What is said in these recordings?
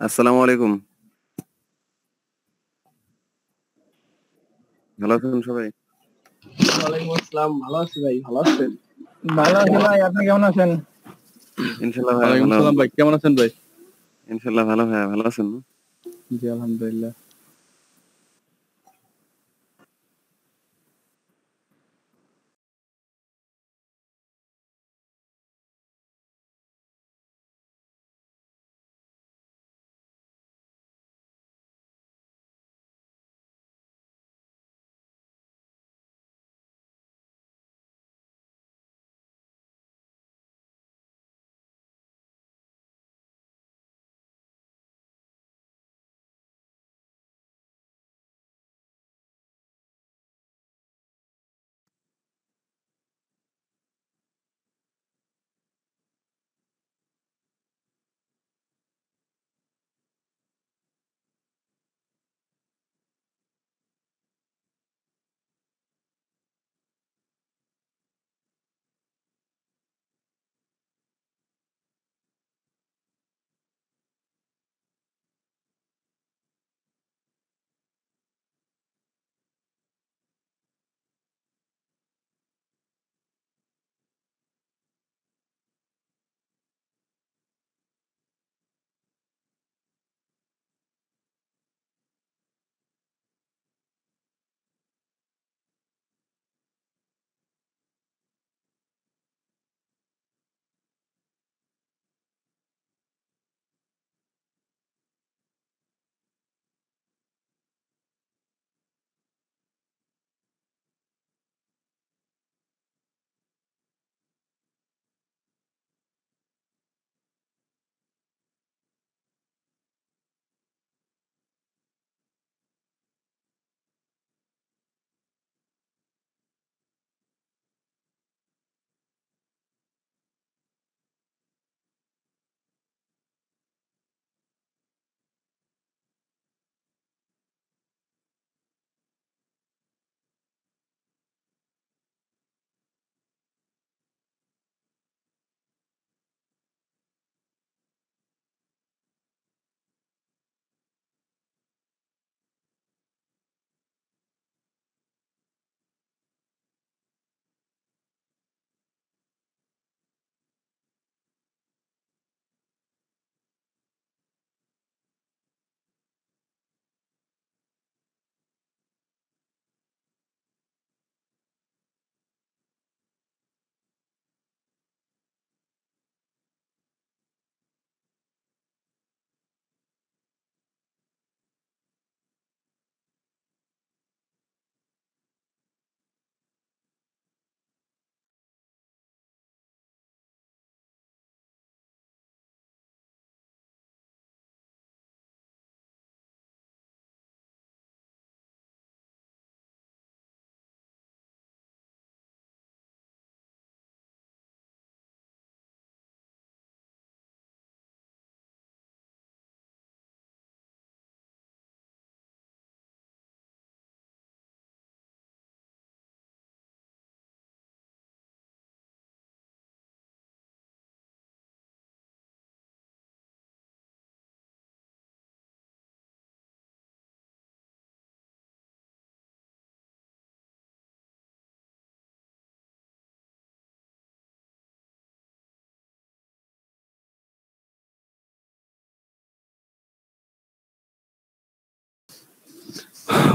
আসসালামু আলাইকুম। ভালো আছেন সবাই? ওয়ালাইকুম আসসালাম। ভালো আছি ভাই, ভালো আছেন? ভালো আছি ভাই, আপনি কেমন আছেন? ইনশাআল্লাহ ভাইয়া ওয়ালাইকুম ভালো। সালাম ভাই, কেমন আছেন ভাই? ইনশাআল্লাহ ভালো ভাইয়া, ভালো আছেন না? জি আলহামদুলিল্লাহ।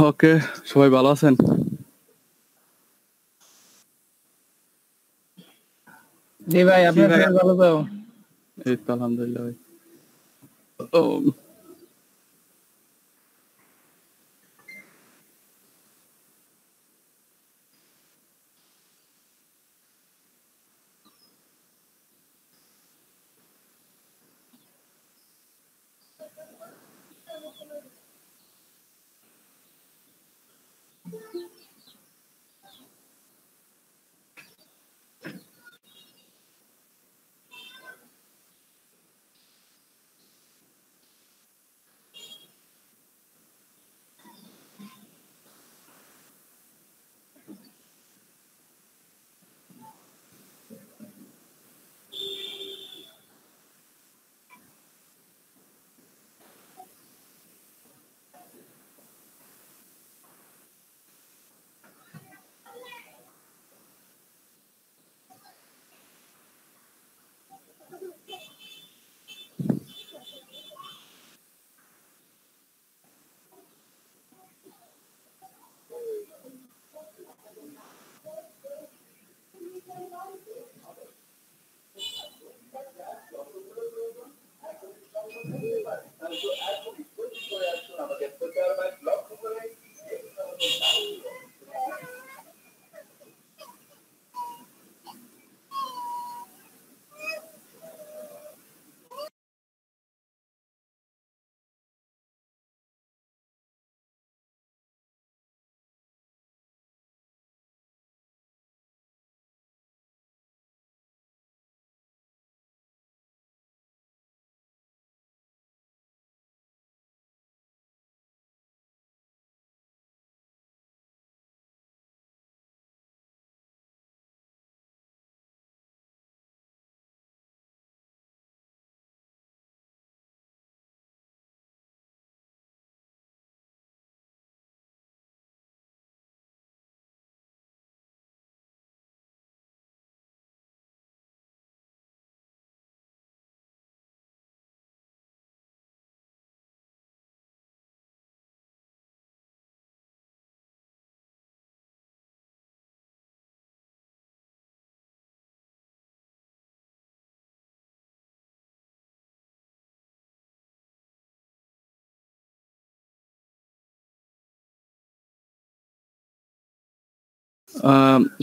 ওকে, সবাই ভালো আছেন? জি ভাই, আপনার ভাই? সবাই ভালো তো? এই তো আলহামদুলিল্লাহ ভাই। ও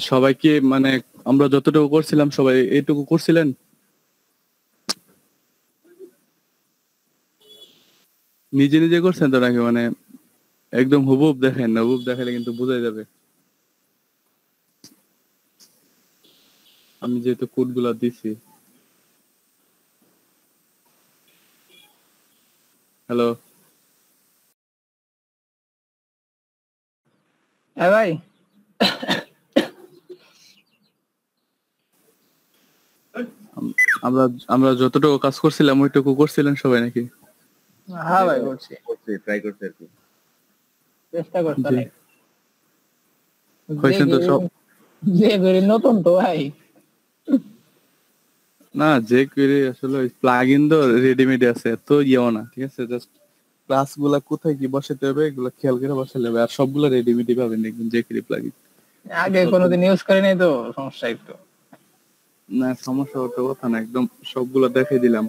সবাইকে মানে আমরা যতটুকু করছিলাম সবাই এইটুকু করছিলেন? নিজে নিজে করছেন তো নাকি মানে একদম হুবহুব দেখেন না? হুবহুব দেখালে কিন্তু বোঝাই যাবে। আমি যেহেতু কোড গুলা দিছি। হ্যালো, হ্যাঁ ভাই, আমরা আমরা যতটুকু কাজ করছিলাম ওইটুকু করছিলেন সবাই নাকি? হ্যাঁ ভাই করছি, ট্রাই করছি আর কি। চেষ্টা করতে জি, নাই। হয়েছেন তো সব? যে করি নতুন তো ভাই। না, যে query আসলে ওই প্লাগইন তো রেডিমেড আছে, তো ইয়েও না, ঠিক আছে? জাস্ট ক্লাস গুলা কোথায় কি বসাতে হবে এগুলো খেয়াল করে বসালে হবে, আর সবগুলো রেডিমেডই পাবেন দেখবেন যে query প্লাগইন। আগে কোনোদিন ইউজ করি নাই তো সমস্যা একটু। না, সমস্যা হতে কথা না, একদম সবগুলো দেখাই দিলাম।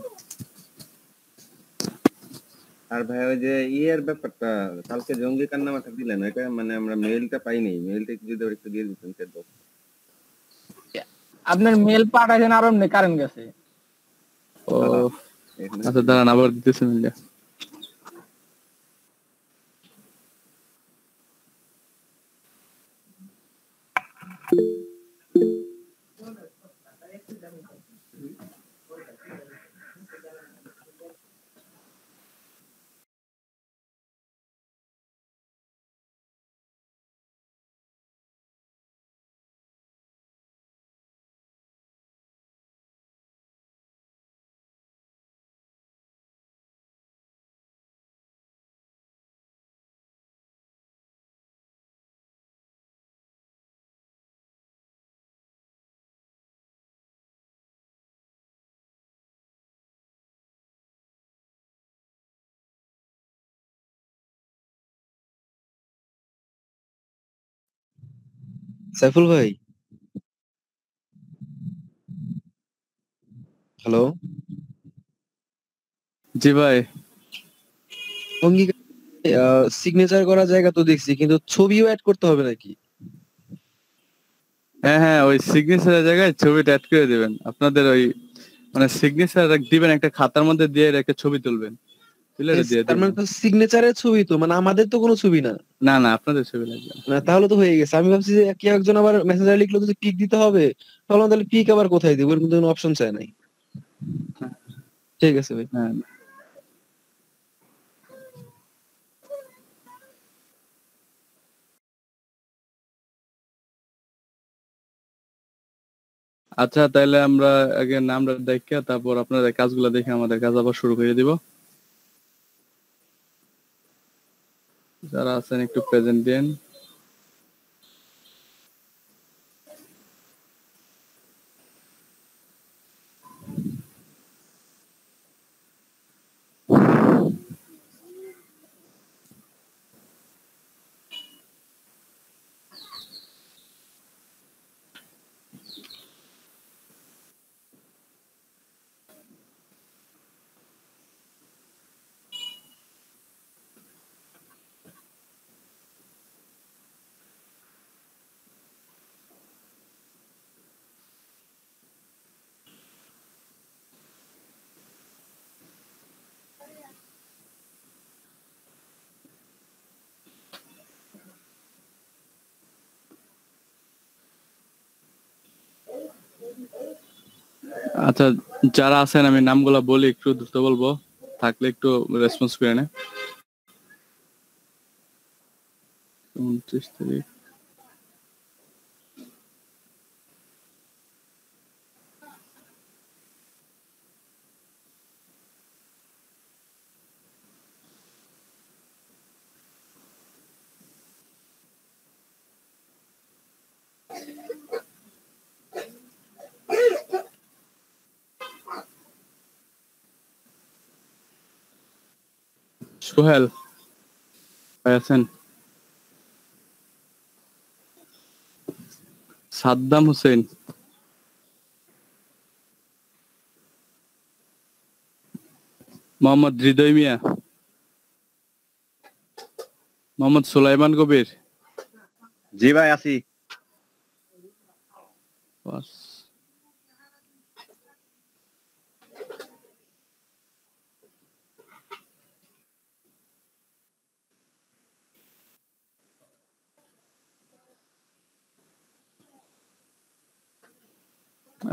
আর ভাই ওই যে ইয়ের ব্যাপারটা, কালকে জঙ্গি কান্নামাটা দিলেন, এটা মানে আমরা মেইলটা পাইনি, মেইলটা যদি একটু দিয়ে দিতেন সে তো। আপনার মেল পাঠাইছেন আর অমনি কারেন্ট গেছে। ও এখানে আচ্ছা, দাঁড়ান আবার দিতেছি মিলিয়া। সাইফুল ভাই, হ্যালো। জি ভাই। অঙ্গীকার সিগনেচার করা জায়গা তো দেখছি, কিন্তু ছবিও অ্যাড করতে হবে নাকি? হ্যাঁ হ্যাঁ, ওই সিগনেচারের জায়গায় ছবিটা অ্যাড করে দিবেন। আপনাদের ওই মানে সিগনেচার দিবেন একটা খাতার মধ্যে, দিয়ে একটা ছবি তুলবেন, তুলে এটা দিয়ে তার দিবেন। মানে তো সিগনেচারের ছবি, তো মানে আমাদের তো কোনো ছবি না। না না, আপনাদের ছবি লাগবে না। না, তাহলে তো হয়ে গেছে। আমি ভাবছি যে কেউ একজন আবার মেসেঞ্জার লিখলো যে পিক দিতে হবে, তাহলে পিক আবার কোথায় দিব? এর মধ্যে কোনো অপশন চায় নাই। ঠিক আছে ভাই। হ্যাঁ, আচ্ছা তাহলে আমরা আগে নামটা দেখে তারপর আপনাদের কাজগুলো দেখে আমাদের কাজ আবার শুরু করে দিব। যারা আছেন একটু প্রেজেন্ট দেন। আচ্ছা, যারা আছেন আমি নামগুলা বলি, একটু দ্রুত বলবো, থাকলে একটু রেসপন্স করে নে। 29 তারিখ সোহেল ভাই আছেন? সাদ্দাম হোসেন, মোহাম্মদ হৃদয় মিয়া, মোহাম্মদ সুলাইমান কবির। জি ভাই আছি। বাস।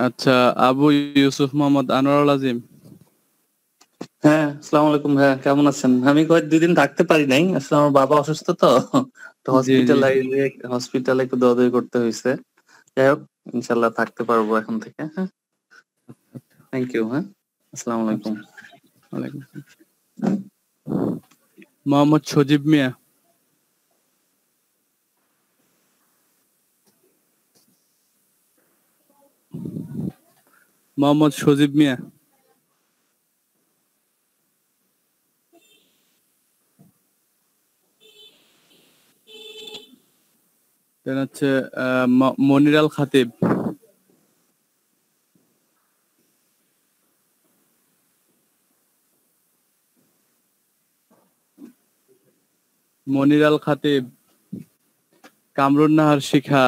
আচ্ছা, আবু ইউসুফ মোহাম্মদ আনোয়ারুল আজিম। হ্যাঁ, আসসালামু আলাইকুম ভাইয়া, কেমন আছেন? আমি কয়েক 2 দিন থাকতে পারি নাই, আসলে আমার বাবা অসুস্থ তো, তো জি জি হসপিটালে একটু দৌড়াদৌড়ি করতে হয়েছে। যাই হোক, ইনশাল্লাহ থাকতে পারবো এখন থেকে। হ্যাঁ, থ্যাংক ইউ। হ্যাঁ, আসসালামু আলাইকুম। ওয়ালাইকুম আসসালাম। মোহাম্মদ সজীব মিয়া, মোহাম্মদ সজীব মিয়া, দেন হচ্ছে মনির আল খাতিব, মনির আল খাতিব, কামরুন নাহার শিখা,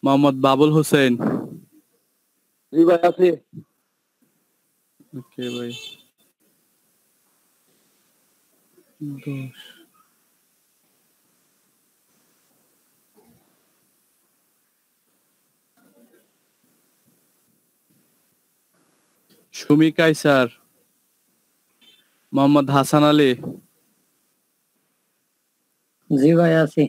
মোহাম্মদ বাবুল হোসেন। জি ভাই আছি। ওকে ভাই। 10 সুমি কাইসার, মোহাম্মদ হাসান আলী, জি ভাই আছি।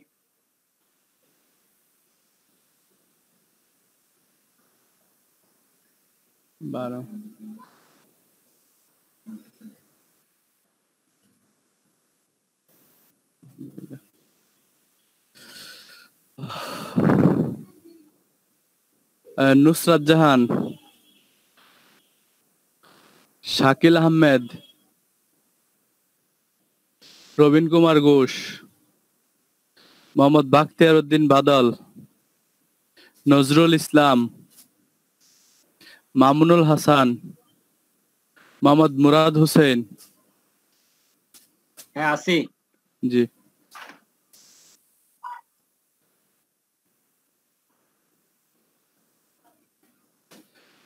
12 নুসরাত জাহান, শাকিল আহমেদ, প্রবীণ কুমার ঘোষ, মোহাম্মদ বাখতিয়ার উদ্দিন বাদল, নজরুল ইসলাম, মামুনুল হাসান, মোহাম্মদ মুরাদ হোসেন। হ্যাঁ আছি। জি।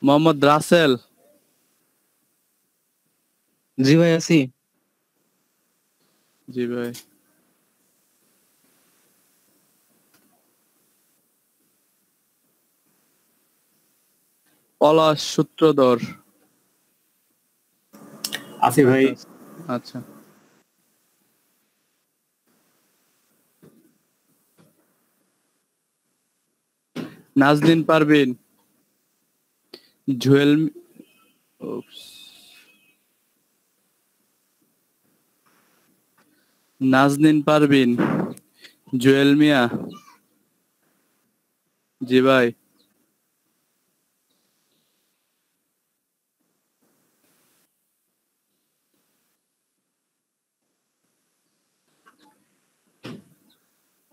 মোহাম্মদ রাসেল, জি ভাই আছি। জি ভাই। পলাশ সূত্রধর। আছি ভাই। আচ্ছা, নাজনীন পারভিন, জুয়েল, oops, নাজনীন পারভিন, জুয়েল মিয়া। জি ভাই।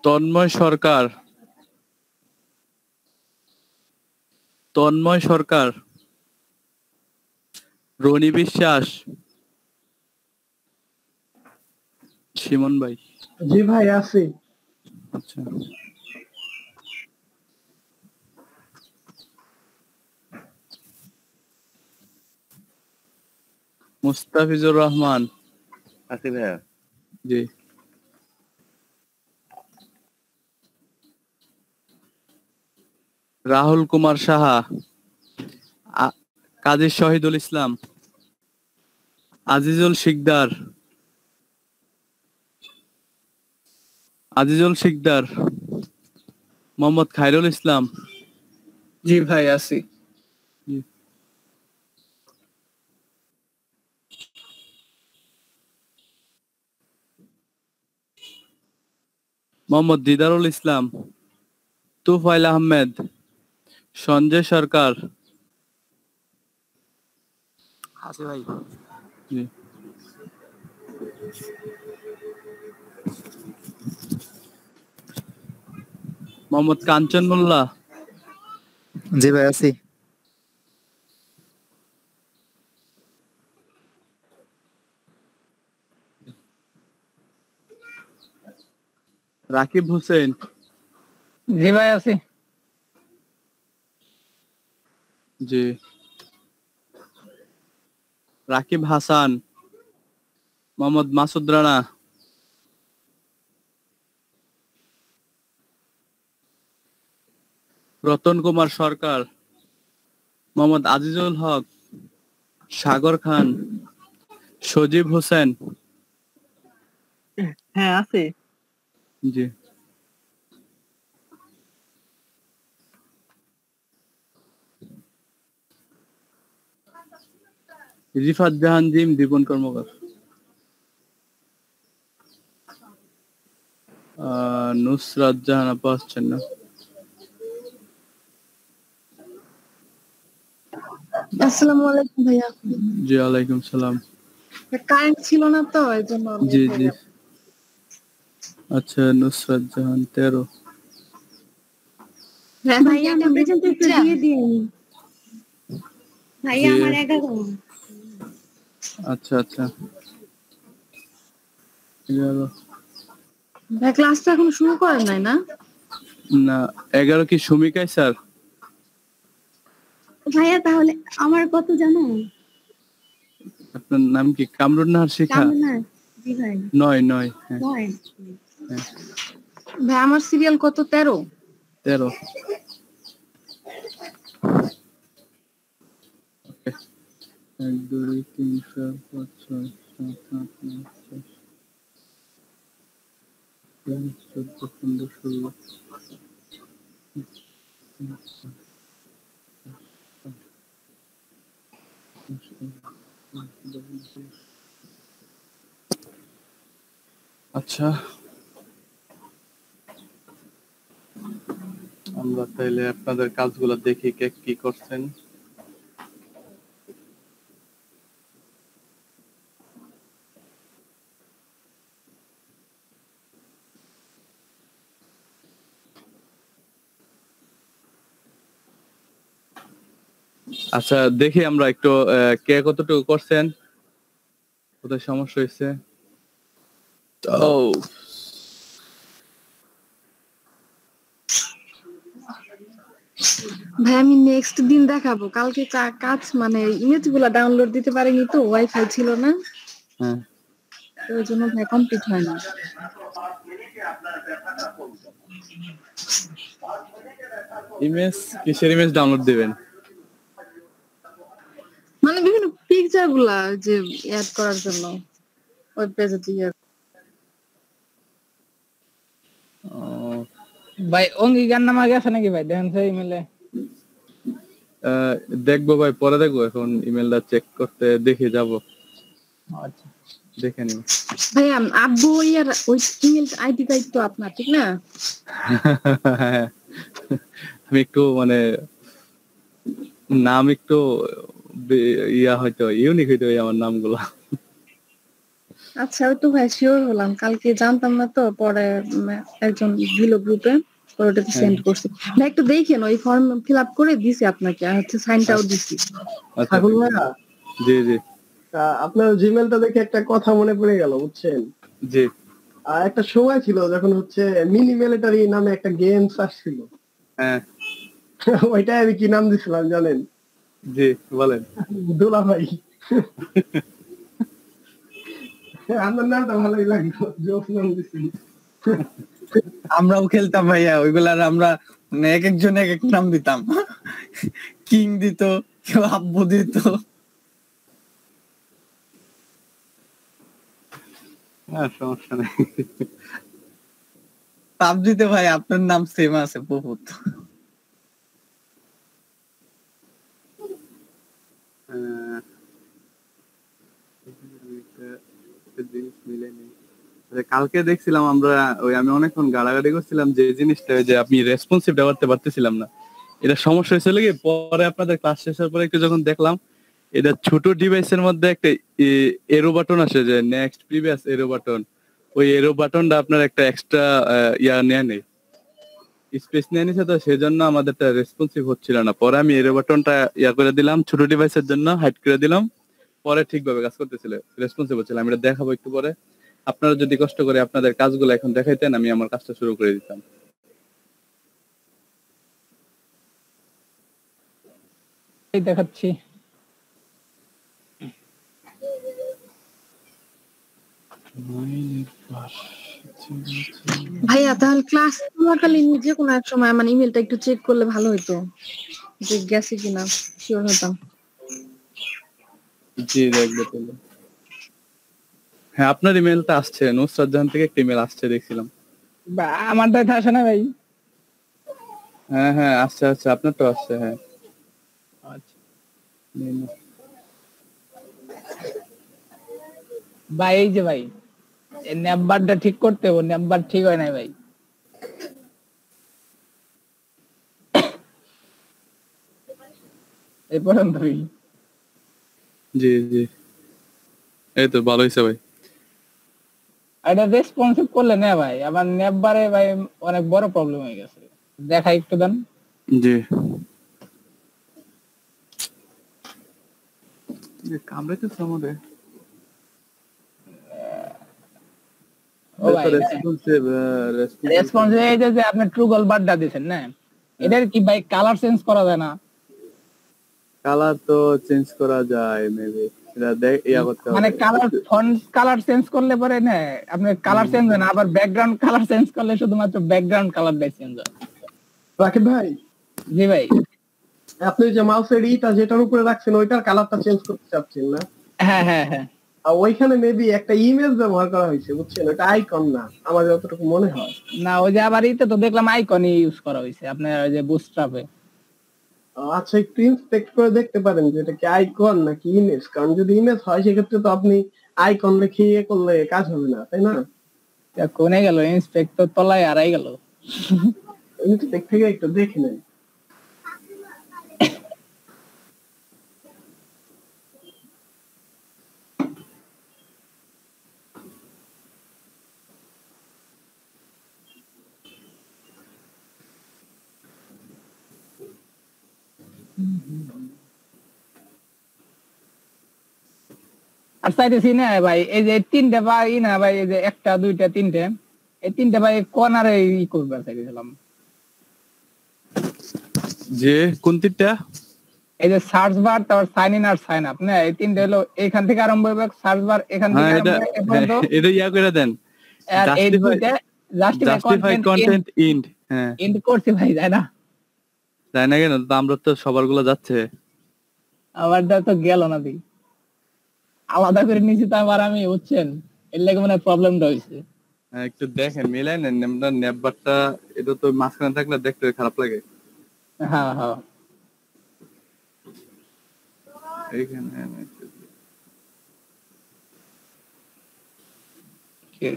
তন্ময় সরকার, তন্ময় সরকার, রনি বিশ্বাস, শিমন ভাই। জি ভাই আছি। আচ্ছা, মুস্তাফিজুর রহমান। আছি ভাইয়া। জি। রাহুল কুমার সাহা, কাজী শহীদুল ইসলাম, আজিজুল শিকদার, মোহাম্মদ খায়রুল ইসলাম। জি ভাই আছি। মোহাম্মদ দিদারুল ইসলাম, তুফাইল আহমেদ, সঞ্জয় সরকার। আছি ভাই। জি। মোহাম্মদ কাঞ্চন মোল্লা, জি ভাই আছি। রাকিব হোসেন, জি ভাই আছি। জি। রাকিব হাসান, মোহাম্মদ মাসুদ রানা, রতন কুমার সরকার, মোহাম্মদ আজিজুল হক, সাগর খান, সজীব হোসেন। হ্যাঁ আছে। জি। রিফাত জাহান জিম, দীপন কর্মকার, নুসরাত জাহান আপা আসছেন না। আসসালামু আলাইকুম ভাইয়া। জি ওয়ালাইকুম সালাম। কারেন্ট ছিল না তো এই জন্য জি জি। আচ্ছা নুসরাত জাহান 13। ভাইয়া আমার প্রেজেন্টেশন দিয়ে দিন। ভাইয়া আমার 11। আচ্ছা আচ্ছা। 11 ভাই ক্লাস তো এখন শুরু করেন নাই না? না 11 কি সুমিকাই স্যার? ভাইয়া তাহলে আমার কত জানো? আপনার নাম কি? কামরুন নাহার শিখা? জি ভাই। 9 হ্যাঁ। 9 ভাই আমার সিরিয়াল কত? 13। 13। ওকে 1 2 3 4 5 6 7 8 9 10 14 15 16। আচ্ছা আমরা তাইলে আপনাদের কাজগুলো দেখি কে কি করছেন। আচ্ছা দেখি আমরা একটু কে কতটুকু করছেন, কোথায় সমস্যা হয়েছে। তো ভাই আমি নেক্সট দিন দেখাবো। কালকে কাজ মানে ইমেজ গুলা ডাউনলোড দিতে পারিনি তো, ওয়াইফাই ছিল না। হ্যাঁ ওই জন্য ভাই কমপ্লিট হয় না। ইমেজ কিসের ইমেজ ডাউনলোড দিবেন? মানে বিভিন্ন পিকচার গুলা যে অ্যাড করার জন্য ওয়েব পেজে দিয়ে। ভাই অঙ্গীকার নামা গেছে নাকি ভাই? দেখেন সেই ইমেলে। দেখবো ভাই, পরে দেখবো, এখন ইমেলটা চেক করতে দেখে যাব। আচ্ছা দেখে নিব। ভাই আব্বু ইয়ার ওই ইমেল আইডি টাইপ তো আপনার, ঠিক না? আমি একটু মানে নাম একটু ইয়া হয়তো ইউনিক হইতো আমার নামগুলো। আচ্ছা ওই তো ভাই শিওর হলাম, কালকে জানতাম না তো, পরে একজন দিল গ্রুপে, ওটাতে সেন্ড করছি। ভাই একটু দেখেন, ওই ফর্ম ফিল আপ করে দিছি আপনাকে, আর হচ্ছে সাইনটাও দিছি। আচ্ছা ঠাকুর ভাইয়া, জি জি আপনার জিমেলটা দেখে একটা কথা মনে পড়ে গেল, বুঝছেন? জি। আর একটা সময় ছিল যখন হচ্ছে মিনি মিলিটারি নামে একটা গেমস আসছিল। হ্যাঁ ওইটাই আমি কি নাম দিছিলাম জানেন? জি বলেন। দুলা ভাই। আমার নামটা ভালোই লাগলো, জোক নাম দিছি। আমরাও খেলতাম ভাইয়া ওইগুলার, আমরা মানে এক একজন এক এক নাম দিতাম। কিং দিত, কেউ আব্বু দিত। হ্যাঁ সমস্যা নেই। পাবজিতে ভাই আপনার নাম সেম আছে বহুত। আহ, একটা জিনিস মিলে নেই। কালকে দেখছিলাম আমরা আমি অনেকক্ষণ গাড়াগাড়ি করছিলাম যে জিনিসটা ওই যে আপনি রেসপন্সিভ করতে পারতেছিলাম না, এটা সমস্যা হয়েছিল কি পরে আপনাদের ক্লাস শেষের পরে একটু যখন দেখলাম এটা ছোট ডিভাইসের মধ্যে একটা এরো বাটন আসে যে নেক্সট প্রিভিয়াস এরো বাটন, ওই এরো বাটনটা আপনার একটা এক্সট্রা নেয় নেই, স্পেস নিয়ে নিছে, তো সেজন্য আমাদেরটা রেসপন্সিভ হচ্ছিল না। পরে আমি এরো বাটনটা করে দিলাম ছোট ডিভাইসের জন্য, হাইড করে দিলাম, পরে ঠিকভাবে কাজ করতেছিল, রেসপন্সিভ হচ্ছিল। আমি এটা দেখাবো একটু পরে। আপনারা যদি কষ্ট করে আপনাদের কাজগুলো এখন দেখাইতেন আমি আমার কাজটা শুরু করে দিতাম। এই দেখাচ্ছি। ভাইয়া তাহলে ক্লাস চলাকালীন যে কোনো এক সময় মানে ইমেলটা একটু চেক করলে ভালো হতো, যে গেছে কিনা শিওর হতাম। জি দেখবো তাহলে। হ্যাঁ আপনার ইমেলটা আসছে, নুসরাত জাহান থেকে একটা ইমেল আসছে দেখছিলাম। আমারটা আসে না ভাই। হ্যাঁ হ্যাঁ আসছে আসছে, আপনারটা আসছে। হ্যাঁ আচ্ছা ভাই, এই যে ভাই এই নাম্বারটা ঠিক করতে হবে, নাম্বার ঠিক হয় নাই ভাই। এই পর্যন্তই। জি জি এই তো ভালো হয়েছে ভাই। এটা রেসপন্সিভ করলে না ভাই, আমার নাম্বারে ভাই অনেক বড় প্রবলেম হয়ে গেছে, দেখা একটু দেন। জি কামড়াইতেছে আমাদের। ও ভাই রেসপন্সিভ এই যে আপনি ট্রুগল বারটা দিবেন না, এটার কি ভাই কালার চেঞ্জ করা যায় না? কালার তো চেঞ্জ করা যায় মেবি, এটা দেখ করতে হবে। মানে কালার ফন্ট কালার চেঞ্জ করলে পরে না আপনার কালার চেঞ্জ হয় না, আবার ব্যাকগ্রাউন্ড কালার চেঞ্জ করলে শুধুমাত্র ব্যাকগ্রাউন্ড কালারটাই চেঞ্জ হয়। রাকিব ভাই, জি ভাই। আপনি যে মাউসের ইটা যেটার উপরে রাখছেন ওইটার কালারটা চেঞ্জ করতে চাচ্ছেন না? হ্যাঁ হ্যাঁ হ্যাঁ। আর ওইখানে মেবি একটা ইমেজ ব্যবহার করা হয়েছে বুঝছেন, ওটা আইকন না আমার যতটুকু মনে হয়। না ওই যে আবার ইতে তো দেখলাম আইকনই ইউজ করা হয়েছে আপনার ওই যে বুটস্ট্র্যাপে। আচ্ছা একটু ইন্সপেক্ট করে দেখতে পারেন যে এটা কি আইকন নাকি ইমেজ, কারণ যদি ইমেজ হয় সেক্ষেত্রে তো আপনি আইকন লিখে ইয়ে করলে কাজ হবে না, তাই না? কোনে গেল ইন্সপেক্টর, তলায় হারাই গেল। ইন্সপেক্ট থেকে একটু দেখে নেন। আর চাইতেছি না ভাই এই যে তিনটা ভাই না ভাই, এই যে একটা দুইটা তিনটে, এই তিনটা ভাই কর্নারে ই করবে চাইতেছিলাম। যে কোন তিনটা? এই যে সার্চ বার, তারপর সাইন ইন আর সাইন আপ, না এই তিনটা হলো এখান থেকে আরম্ভ হবে, সার্চ বার এখান থেকে আরম্ভ হবে এ পর্যন্ত। এটা করে দেন, আর এই দুইটা জাস্টিফাই কন্টেন্ট ইন্ড। হ্যাঁ ইন্ড করছি ভাই, তাই না? তাই না কেন, তো আমরা তো সবার গুলো যাচ্ছে, আমারটা তো গেল না দিই, আলাদা করে নিয়েছি তো আবার আমি, বুঝছেন এর লাগে মনে প্রবলেমটা হয়েছে। হ্যাঁ একটু দেখেন মিলাই নেন নামটা নেববারটা, এটা তো মাঝখানে থাকলে দেখতে খারাপ লাগে। হ্যাঁ হ্যাঁ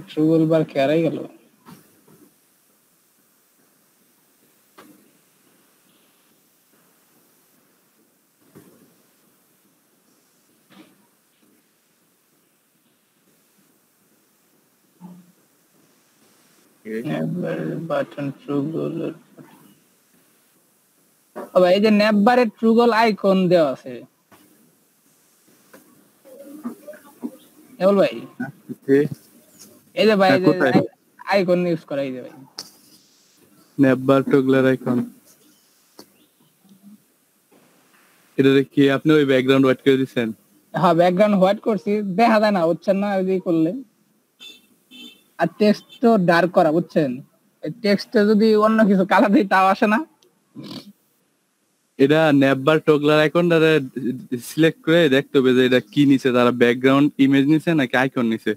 ট্রুগল বার কে হারাই গেল। বাটন ট্রুগল, এই যে নেববারে ট্রুগল আইকন দেওয়া আছে ভাই, এই যে ভাই আইকন ইউজ করা, এই যে ভাই নেববার টুগলার আইকন, এটা কি আপনি ওই ব্যাকগ্রাউন্ড হোয়াইট করে দিবেন? হ্যাঁ ব্যাকগ্রাউন্ড হোয়াইট করছি, দেখা যায় না বুঝছেন না ওই যে করলে। আর টেক্সট তো ডার্ক করা, বুঝছেন এই টেক্সটে যদি অন্য কিছু কালার দিই তাও আসে না। এটা নেবার টোগলার আইকনটারে সিলেক্ট করে দেখতে হবে যে এটা কি নিছে, তারা ব্যাকগ্রাউন্ড ইমেজ নিছে নাকি আইকন নিছে,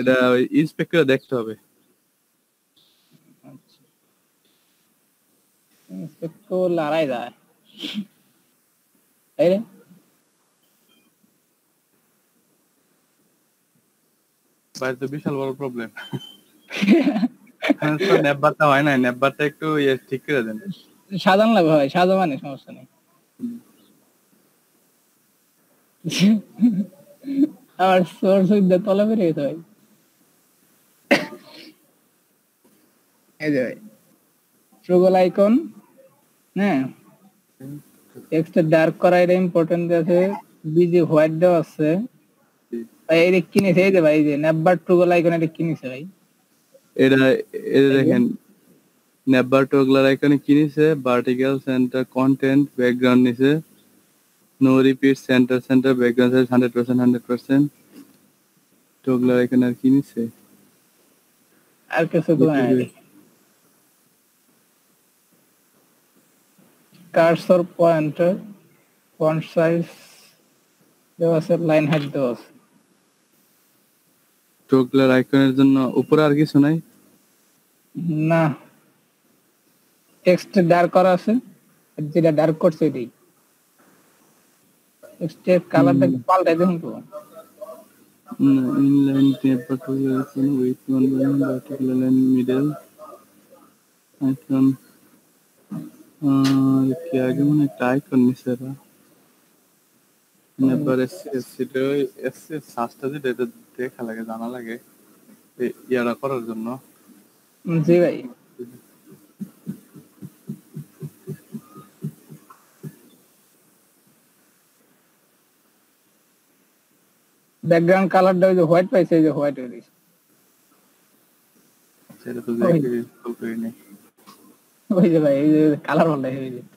এটা ইন্সপেক্ট করে দেখতে হবে। তো লড়াই যায় তাই রে। ভাই তো বিশাল বড় প্রবলেম। নেবারটা হয় না, নেবারটা একটু ঠিক করে দেন। সাজান লাগবে ভাই, সাজাবানি সমস্যা নেই। আমার সোর্স উইথ দ্য তলা বেরিয়ে গেছে ভাই। এই যে ভাই ট্রুগল আইকন, হ্যাঁ টেক্সট ডার্ক করা এটা ইম্পর্টেন্ট আছে, বিজি হোয়াইট দেওয়া আছে ভাই। এটা কিনেছে এই যে ভাই, এই যে নেভার ট্রুগল আইকন এটা কিনেছে ভাই। এটা এটা দেখেন নেবার টোগলার আইকনে কি নিছে, ভার্টিক্যাল সেন্টার কন্টেন্ট ব্যাকগ্রাউন্ড নিছে, no repeat centre centre background size 100% 100%। Toggler icon আর কি নিছে, আর কিছু তো নাই। কার্সর পয়েন্টার ফন্ট সাইজ দেওয়া আছে, লাইন হাইট দেওয়া আছে। টোগলার আইকনের জন্য উপরে আর কিছু নাই না, টেক্সট ডার্ক করা আছে, যেটা ডার্ক করছে এটাই। টেক্সটের কালারটা পাল্টাই দেখুন তো। Inline navbar toggler icon with one vertical line middle icon. কি আগে মনে একটা আইকন নিছে এরা নেবার এসসিটা এসসি সাস্টা যেটা এটা দেখা লাগে জানা লাগে ইয়ারা করার জন্য। জি ভাই ব্যাকগ্রাউন্ড কালারটা ওই যে হোয়াইট পাইছে, এই যে হোয়াইট হয়ে গেছে। সেটা তো দেখে ইনস্টল করি নাই। ওই যে ভাই এই যে কালার পাল্টাই হয়ে গেছে।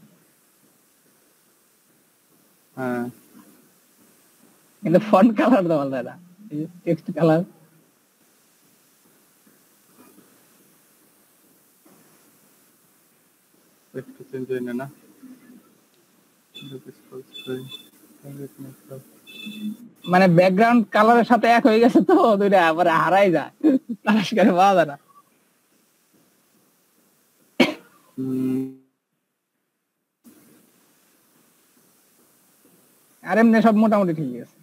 হ্যাঁ কিন্তু ফন্ট কালার তো পাল্টায় না, এই যে টেক্সট কালার। একটু চেঞ্জ হয় না মানে ব্যাকগ্রাউন্ড কালারের সাথে এক হয়ে গেছে তো দুইটা আবার হারাই যায়, তালাশ করে পাওয়া যায় না। আর এমনি সব মোটামুটি ঠিক আছে।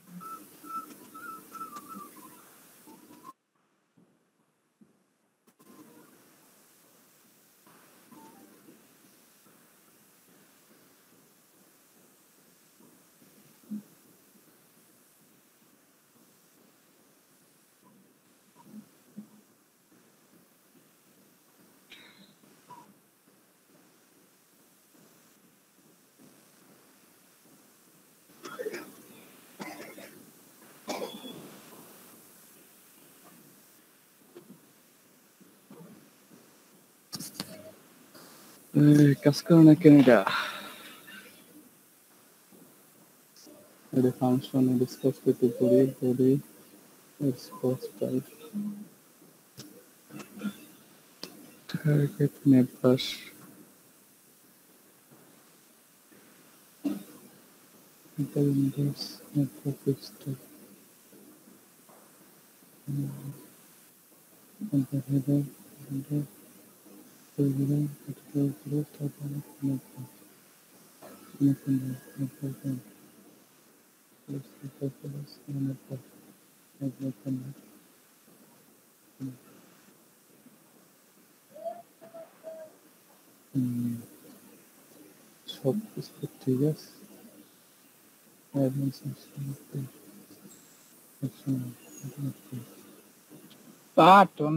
কাজ করো না কেন এটা? এটা ফাংশন ডিসকাস করতে পারি body export type target navbar internets network fixed header header program particular group type of network. সব কিছু ঠিক আছে। বাটন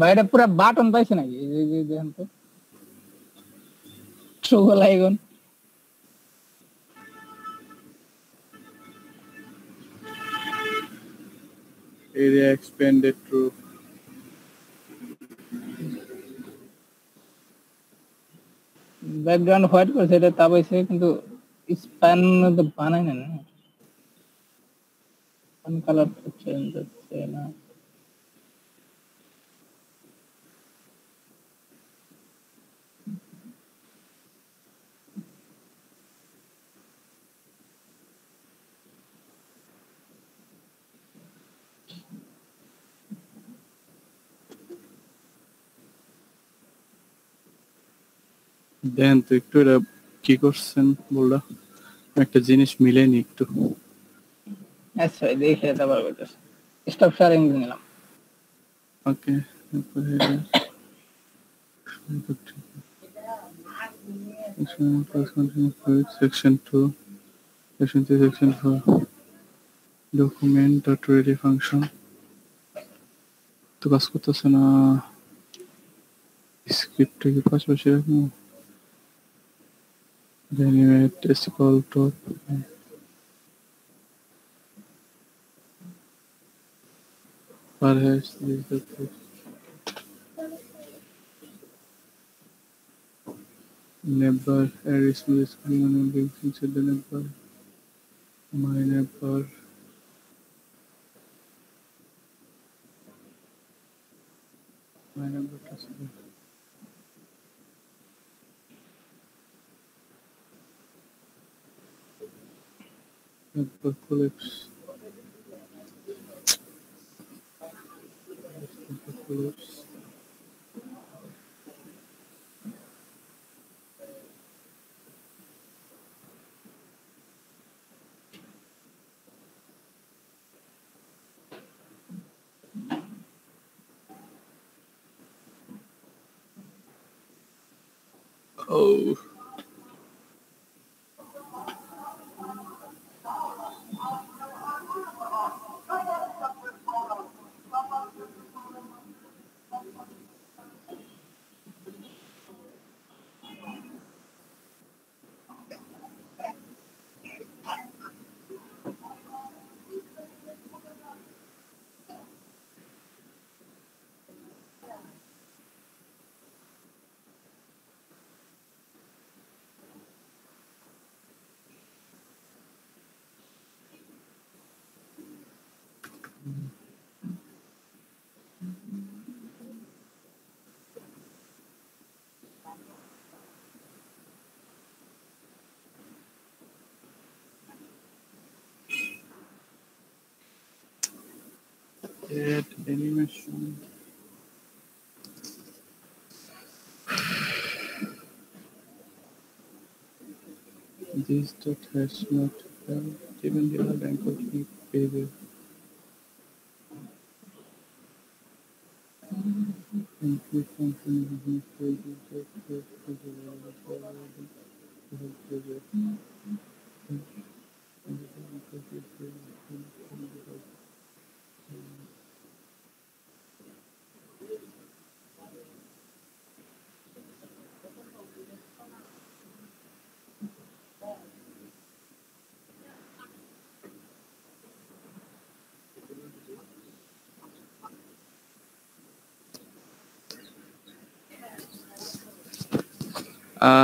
বাইরে পুরা বাটন পাইছে নাকি? এই যে দেখেন তো toggle icon area expanded to background white করেছে, এটা তাপাইছে, কিন্তু স্প্যান তো বানাই না, স্প্যান কালার তো চেঞ্জ হচ্ছে না। দেন তো একটু এটা কি করছেন বললা, একটা জিনিস মিলেনি একটু। আচ্ছা ভাই, দেখে তারপর বলতেছে। স্টপ শেয়ারিং নিলাম। ওকে, section 2, section 3, section 4, document dot ready function তো কাজ করতেছে না। স্ক্রিপ্টে কি পাশাপাশি রাখবো? animate testicle top perhaps this is the case. Never Aries is criminal links inside the never my never possible. Never collapse. Never collapse. Oh. Add animation. This dot has not given the other bank of the pages. And click function is pages that has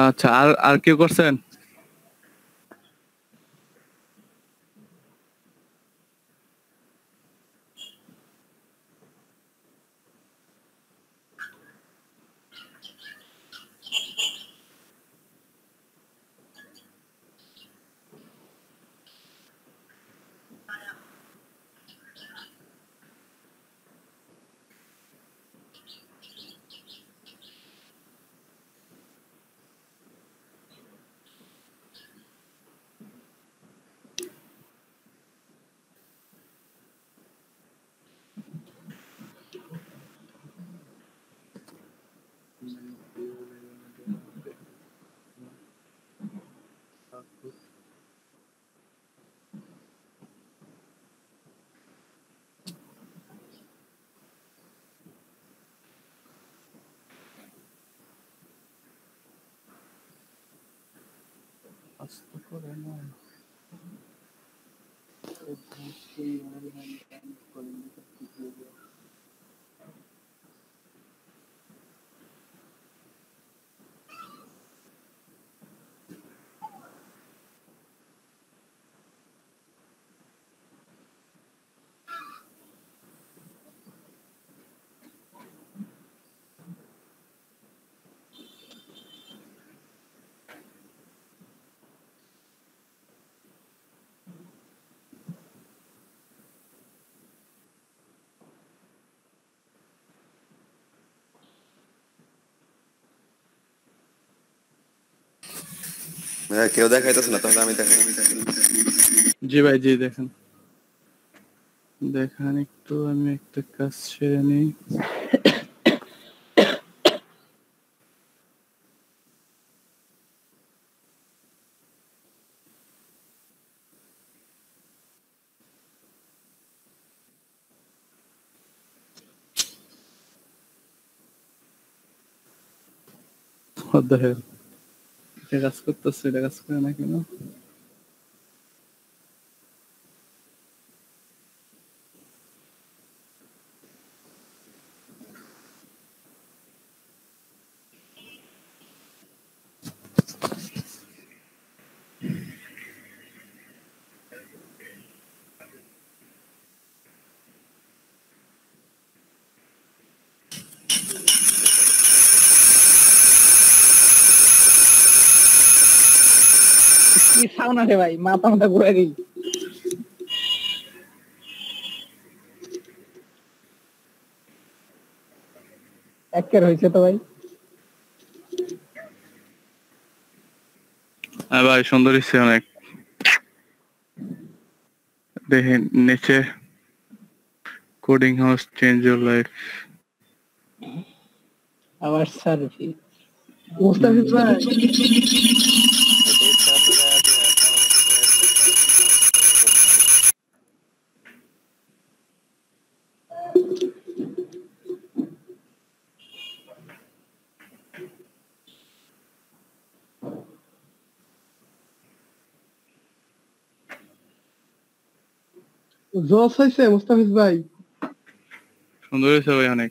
আচ্ছা, আর আর কেউ করছেন? আস্তে করে না। ভাইয়া কেউ দেখাইতেছে না, তাহলে আমি দেখাই। জি ভাই, জি দেখেন, দেখান একটু, আমি একটা কাজ সেরে নিই। What the hell? এটা কাজ করতেছে, এটা কাজ করে না কেন? কি সাউন্ড আসে ভাই, মাথা মাথা ঘুরে দিই। একের হয়েছে তো ভাই। হ্যাঁ ভাই, সুন্দর হচ্ছে অনেক। দেখেন নিচে, coding house change your life. আবার সার্ভি মুস্তাফিজ ভাই জোস হয়েছে মুস্তাফিজ ভাই। সুন্দর হয়েছে ভাই অনেক।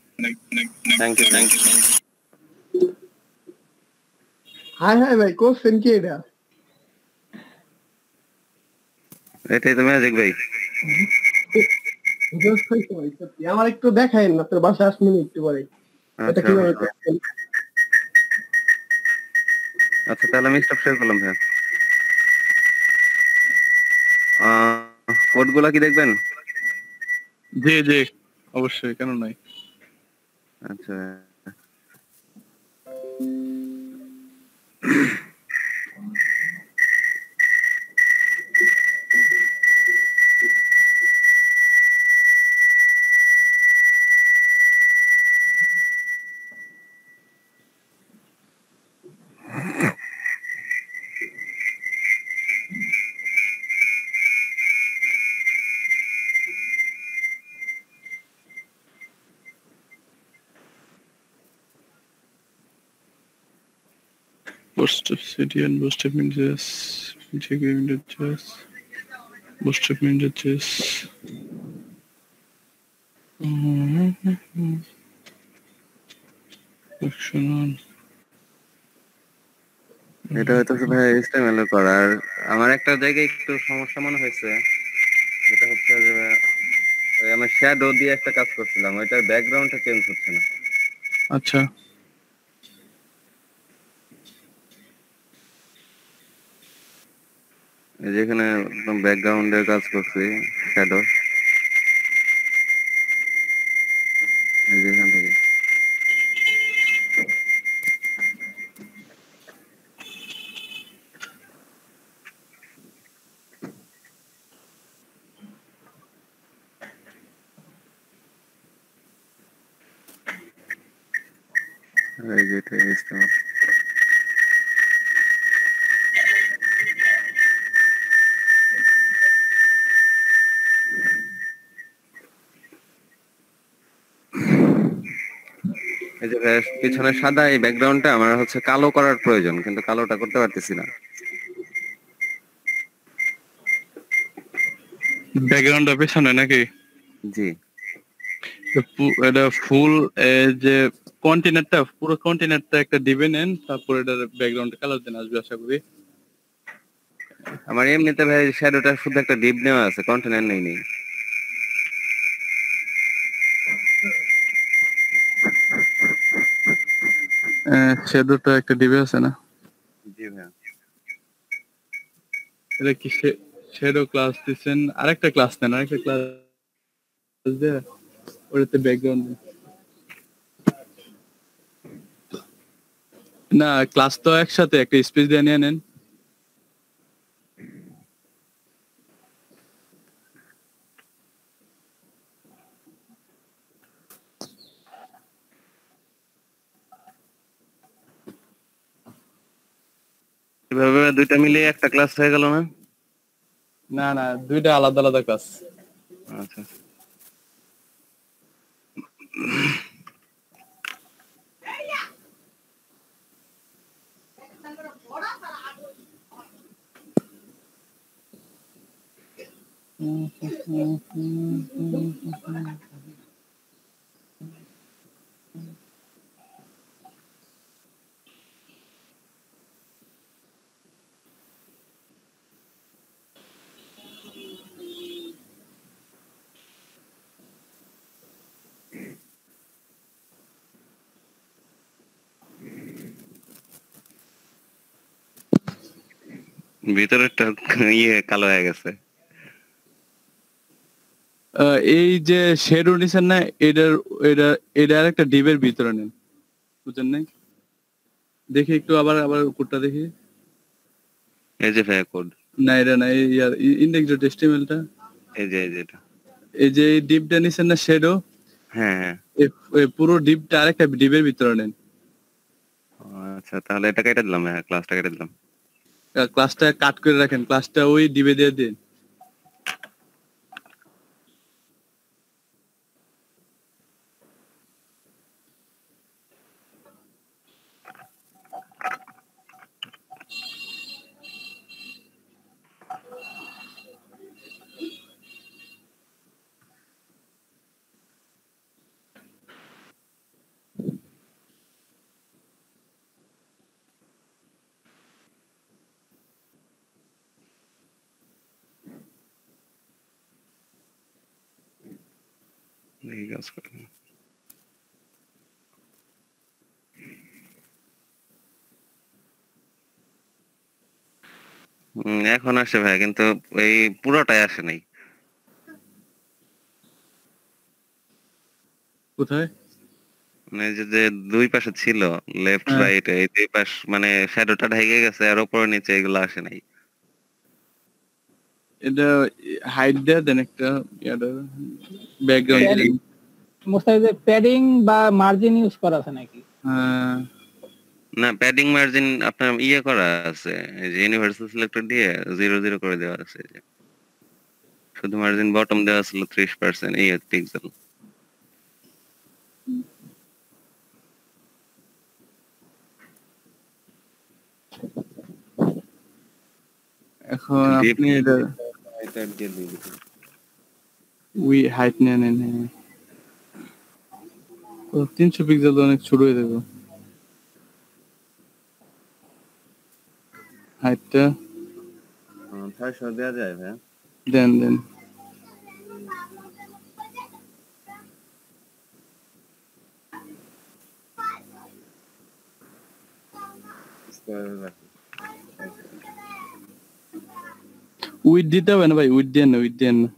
Thank you, thank you. Hi hi ভাই, করছেন কি এটা? এটাই তো ম্যাজিক ভাই। জোস হয়েছে ভাই সত্যি। আমার একটু দেখাইন না, তোর বাসায় আসবেন একটু পরে। এটা আচ্ছা কিভাবে করছেন? আচ্ছা, তাহলে আমি স্টপ শেয়ার করলাম ভাইয়া। কোডগুলা কি দেখবেন? জি জি, অবশ্যই, কেন নয়। আচ্ছা, Burst obsidian, burst of ninjas, integrating the chest, burst of ninja chest. Action on. এটা হয়তো ভাই ইস্তেমাল করার। আমার একটা জায়গায় একটু সমস্যা মনে হয়েছে, যেটা হচ্ছে যে ওই আমি শ্যাডো দিয়ে একটা কাজ করছিলাম, ওইটার ব্যাকগ্রাউন্ডটা চেঞ্জ হচ্ছে না। আচ্ছা, এই যেখানে একদম ব্যাকগ্রাউন্ডের কাজ করছি, শ্যাডো, এই যেখান থেকে এই যেটা ইস্তেমাল। এই যে পিছনে সাদা এই ব্যাকগ্রাউন্ডটা আমার হচ্ছে কালো করার প্রয়োজন, কিন্তু কালোটা করতে পারতেছি না। ব্যাকগ্রাউন্ডটা পেছনে নাকি? জি। এটা ফুল যে কন্টেনারটা, পুরো কন্টেনারটা একটা দিবে নেন, তারপর এটার ব্যাকগ্রাউন্ড কালার দেন, আসবে আশা করি। আমার এমনিতে ভাই শ্যাডোটা শুধু একটা ডিপ নেওয়া আছে, কন্টেনার নেই। শ্যাডোটা একটা দিবে আছে না? জি ভাই। এটা কি শ্যাডো ক্লাস দিচ্ছেন? আরেকটা ক্লাস নেন, আরেকটা ক্লাস দিয়ে ওটাতে ব্যাকগ্রাউন্ড দেন। না, ক্লাস তো একসাথে, একটা স্পেস দিয়ে নিয়ে নেন। এভাবে দুইটা মিলিয়ে একটা ক্লাস হয়ে গেল না? না না, দুইটা আলাদা আলাদা ক্লাস। আচ্ছা। ভিতরেরটা কালো হয়ে গেছে। এই যে শ্যাডো নিছেন না, এটার একটা ডিবের ভিতরে নেন, বুঝছেন নাই? দেখি একটু আবার কোডটা দেখি। এই যে ভাই কোড। না এটা না, এই ইন্ডেক্স ডট এচটিএমএলটা। এই যে এটা। এই যে এই ডিপটা নিছেন না শ্যাডো, হ্যাঁ। এই পুরো ডিপটা আরেকটা ডিবের ভিতরে নেন। আচ্ছা, তাহলে এটা কেটে দিলাম। হ্যাঁ, ক্লাসটা কেটে দিলাম। ক্লাসটা কাট করে রাখেন, ক্লাসটা ওই ডিবে দিয়ে দিন। এই কাজ করে। এখন আসে ভাই, কিন্তু এই পুরোটাই আসে নাই। কোথায়? মানে যে দুই পাশে ছিল, লেফট হ্যাঁ, রাইট, এই দুই পাশ মানে শ্যাডোটা ঢেকে গেছে, আর উপরে নিচে এগুলো আসে নাই। এটা হাইড দিয়ে দেন একটা, ব্যাকগ্রাউন্ড দিলেন। মোস্তাফিজের প্যাডিং বা মার্জিন ইউজ করা আছে নাকি? না, প্যাডিং মার্জিন আপনার করা আছে, এই যে ইউনিভার্সাল সিলেক্টর দিয়ে 0 0 করে দেওয়া আছে। এই যে শুধু মার্জিন বটম দেওয়া ছিল 30% পিক্সেল। এখন আপনি এটা হাইট নিয়ে নেন। 300 পিক্সেল তো অনেক ছোট হয়ে যাবে হাইটটা। 600 দেওয়া যায় ভাই? দেন। উইথ দিতে হবে না ভাই, উইথ দেন না।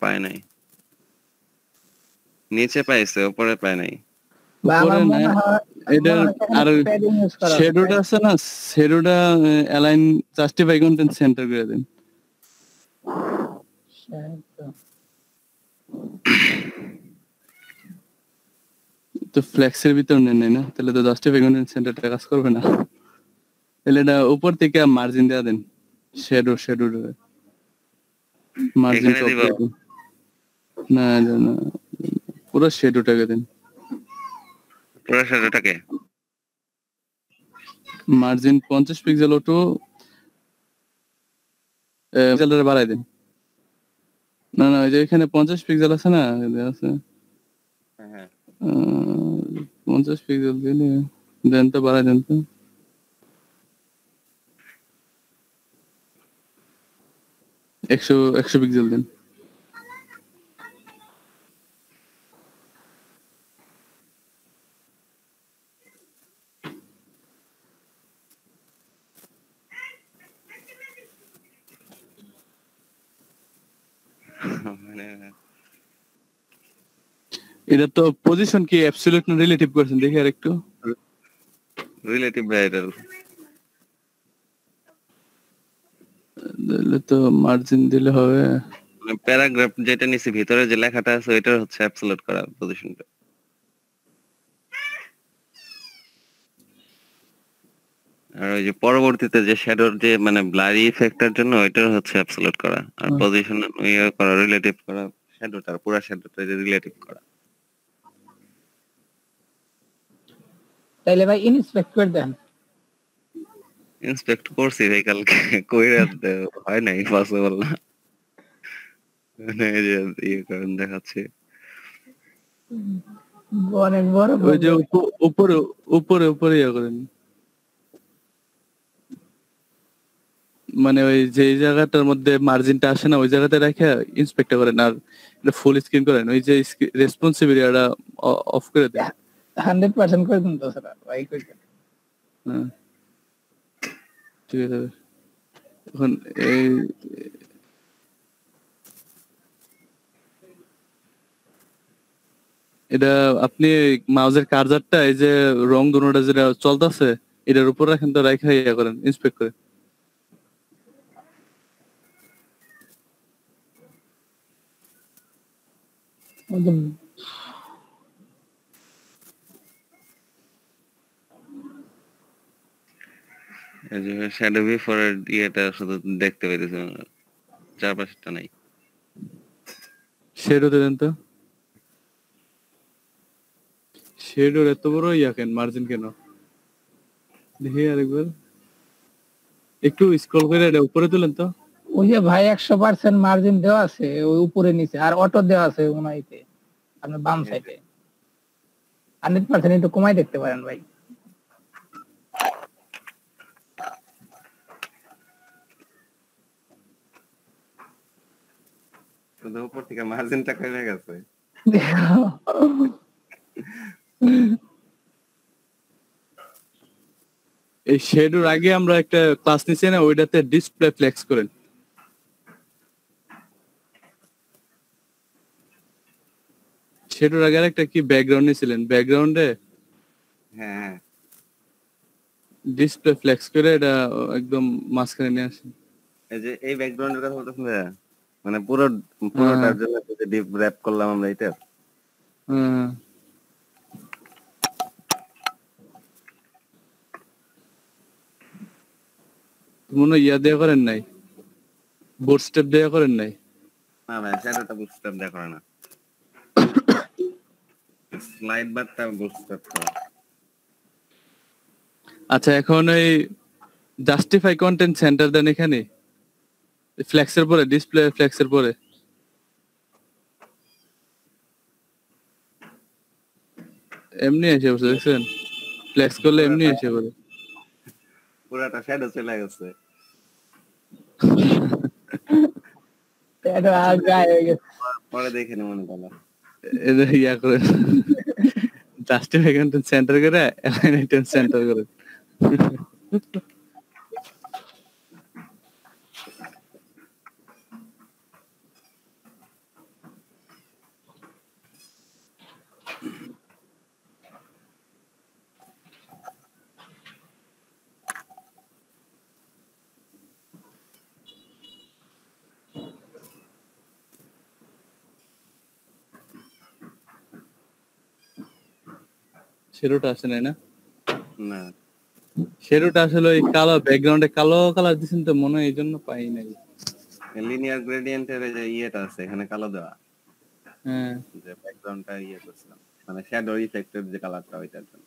পায় নাই, নিচে পাইছে, উপরে পায় নাই। বা আমার উপরে না, মনে হয় এটার আর প্যাডিং ইউজ করা আছে। শ্যাডোটা আছে না, শ্যাডোটা অ্যালাইন জাস্টিফাই কন্টেন্ট সেন্টার করে দেন। তো ফ্লেক্সের ভিতর নেন নাই না, তাহলে তো জাস্টিফাই কন্টেন্ট সেন্টারটা কাজ করবে না। তাহলে এটা উপর থেকে মার্জিন দেওয়া দেন শ্যাডো মার্জিন এখানে দিব না না পুরো শ্যাডোটাকে দেন। পুরো শ্যাডোটাকে মার্জিন 50 পিক্সেল অটো পিক্সেলটা বাড়াই দেন। না ওই যে এখানে 50 পিক্সেল আছে না, আছে হ্যাঁ 50 পিক্সেল দিলে দেন তো, বাড়াই দেন তো। 100 পিক্সেল দেন। মানে এটা তো পজিশন কি অ্যাবসলিউট না রিলেটিভ করছেন দেখি আর একটু। রিলেটিভ ভাইরাল দিলে তো মার্জিন দিলে হবে। প্যারাগ্রাফ যেটা নিচে ভিতরে যে লেখাটা আছে ওইটার হচ্ছে অ্যাবসলিউট করা পজিশনটা। আর ওই যে পরবর্তীতে যে শ্যাডোর যে মানে ব্লারি ইফেক্টের জন্য ওইটার হচ্ছে অ্যাবসলিউট করা, আর পজিশন ইয়ে করা রিলেটিভ করা, শ্যাডোটার পুরো শ্যাডোটা রিলেটিভ করা। তাইলে ভাই ইন্সপেক্ট করে দেন। ইন্সপেক্ট করছি ভাই কালকে, কইরা হয় নাই, পসিবল না। মানে এই যে ইয়ে করেন দেখাচ্ছে অনেক বড় ওই যে উপরে উপরে উপরে ইয়ে করেন, মানে ওই যে জায়গাটার মধ্যে মার্জিনটা আসে না ওই জায়গাতে রেখে ইন্সপেক্ট করেন, আর ফুল স্ক্রিন করেন, ওই যে রেসপন্সিভ এরিয়াটা অফ করে দেন। 100% করে দেন তো স্যার ভাই কই দেন। হ্যাঁ ঠিক আছে। এখন এই এটা আপনি মাউসের কার্সারটা এই যে রং দুটোটা যেটা চলতেছে এটার উপর রাখেন, তো রাখা ইয়া করেন ইন্সপেক্ট করে। এই যে শ্যাডো বিফোর এর ইয়েটা শুধু দেখতে পাইতেছি, চারপাশটা নাই। শেডো দেন তো, শেডোর এত বড় ইয়া কেন, মার্জিন কেন দেখি আরেকবার, একটু স্ক্রল করে এটা উপরে তুলেন তো। ওই যে ভাই 100% মার্জিন দেওয়া আছে ওই উপরে নিচে, আর অটো দেওয়া আছে ওনাইতে আপনার বাম সাইডে। 100% একটু কমাই দেখতে পারেন ভাই। শুধু উপর থেকে মার্জিনটা কমে গেছে। এই শেডোর আগে আমরা একটা ক্লাস নিছি না, ওইটাতে ডিসপ্লে ফ্লেক্স করেন। শেডোর আগে একটা কি ব্যাকগ্রাউন্ড নিছিলেন, ব্যাকগ্রাউন্ডে হ্যাঁ ডিসপ্লে ফ্লেক্স করে এটা একদম মাঝখানে নিয়ে আসেন। এই যে এই ব্যাকগ্রাউন্ডের কথা বলতেছেন না, মানে পুরোটার জন্য ডিপ র‍্যাপ করলাম আমরা এটা। হ্যাঁ মনে ইয়া দেয়া করেন নাই, বোর্ড স্টেপ দেয়া করেন নাই। না ভাই শ্যাডোটা বুস্টার দেয়া করে না, স্লাইড বারটা বুস্টার করা। আচ্ছা এখন এই জাস্টিফাই কন্টেন্ট সেন্টার দেন এখানে ফ্লেক্সের পরে, ডিসপ্লে ফ্লেক্সের পরে। এমনি এসে বসে দেখছেন, ফ্লেক্স করলে এমনি এসে পড়ে। পুরাটা শ্যাডো চলে গেছে। এটা আগায় হয়ে গেছে। পরে দেখে নি মনে করলাম এটা ইয়া করে জাস্টিফাই কন্টেন্ট সেন্টার করে অ্যালাইন সেন্টার করে। শেডোটা আসে নাই না? না শেডোটা আসলে ওই কালো ব্যাকগ্রাউন্ডে কালো কালার দিছেন তো মনে হয় এই জন্য পাই নাই। লিনিয়ার গ্রেডিয়েন্টের যে ইয়েটা আছে এখানে কালো দেওয়া, হ্যাঁ যে ব্যাকগ্রাউন্ডটা ইয়ে করছিলাম, মানে শ্যাডো ইফেক্টের যে কালারটা ওইটার জন্য।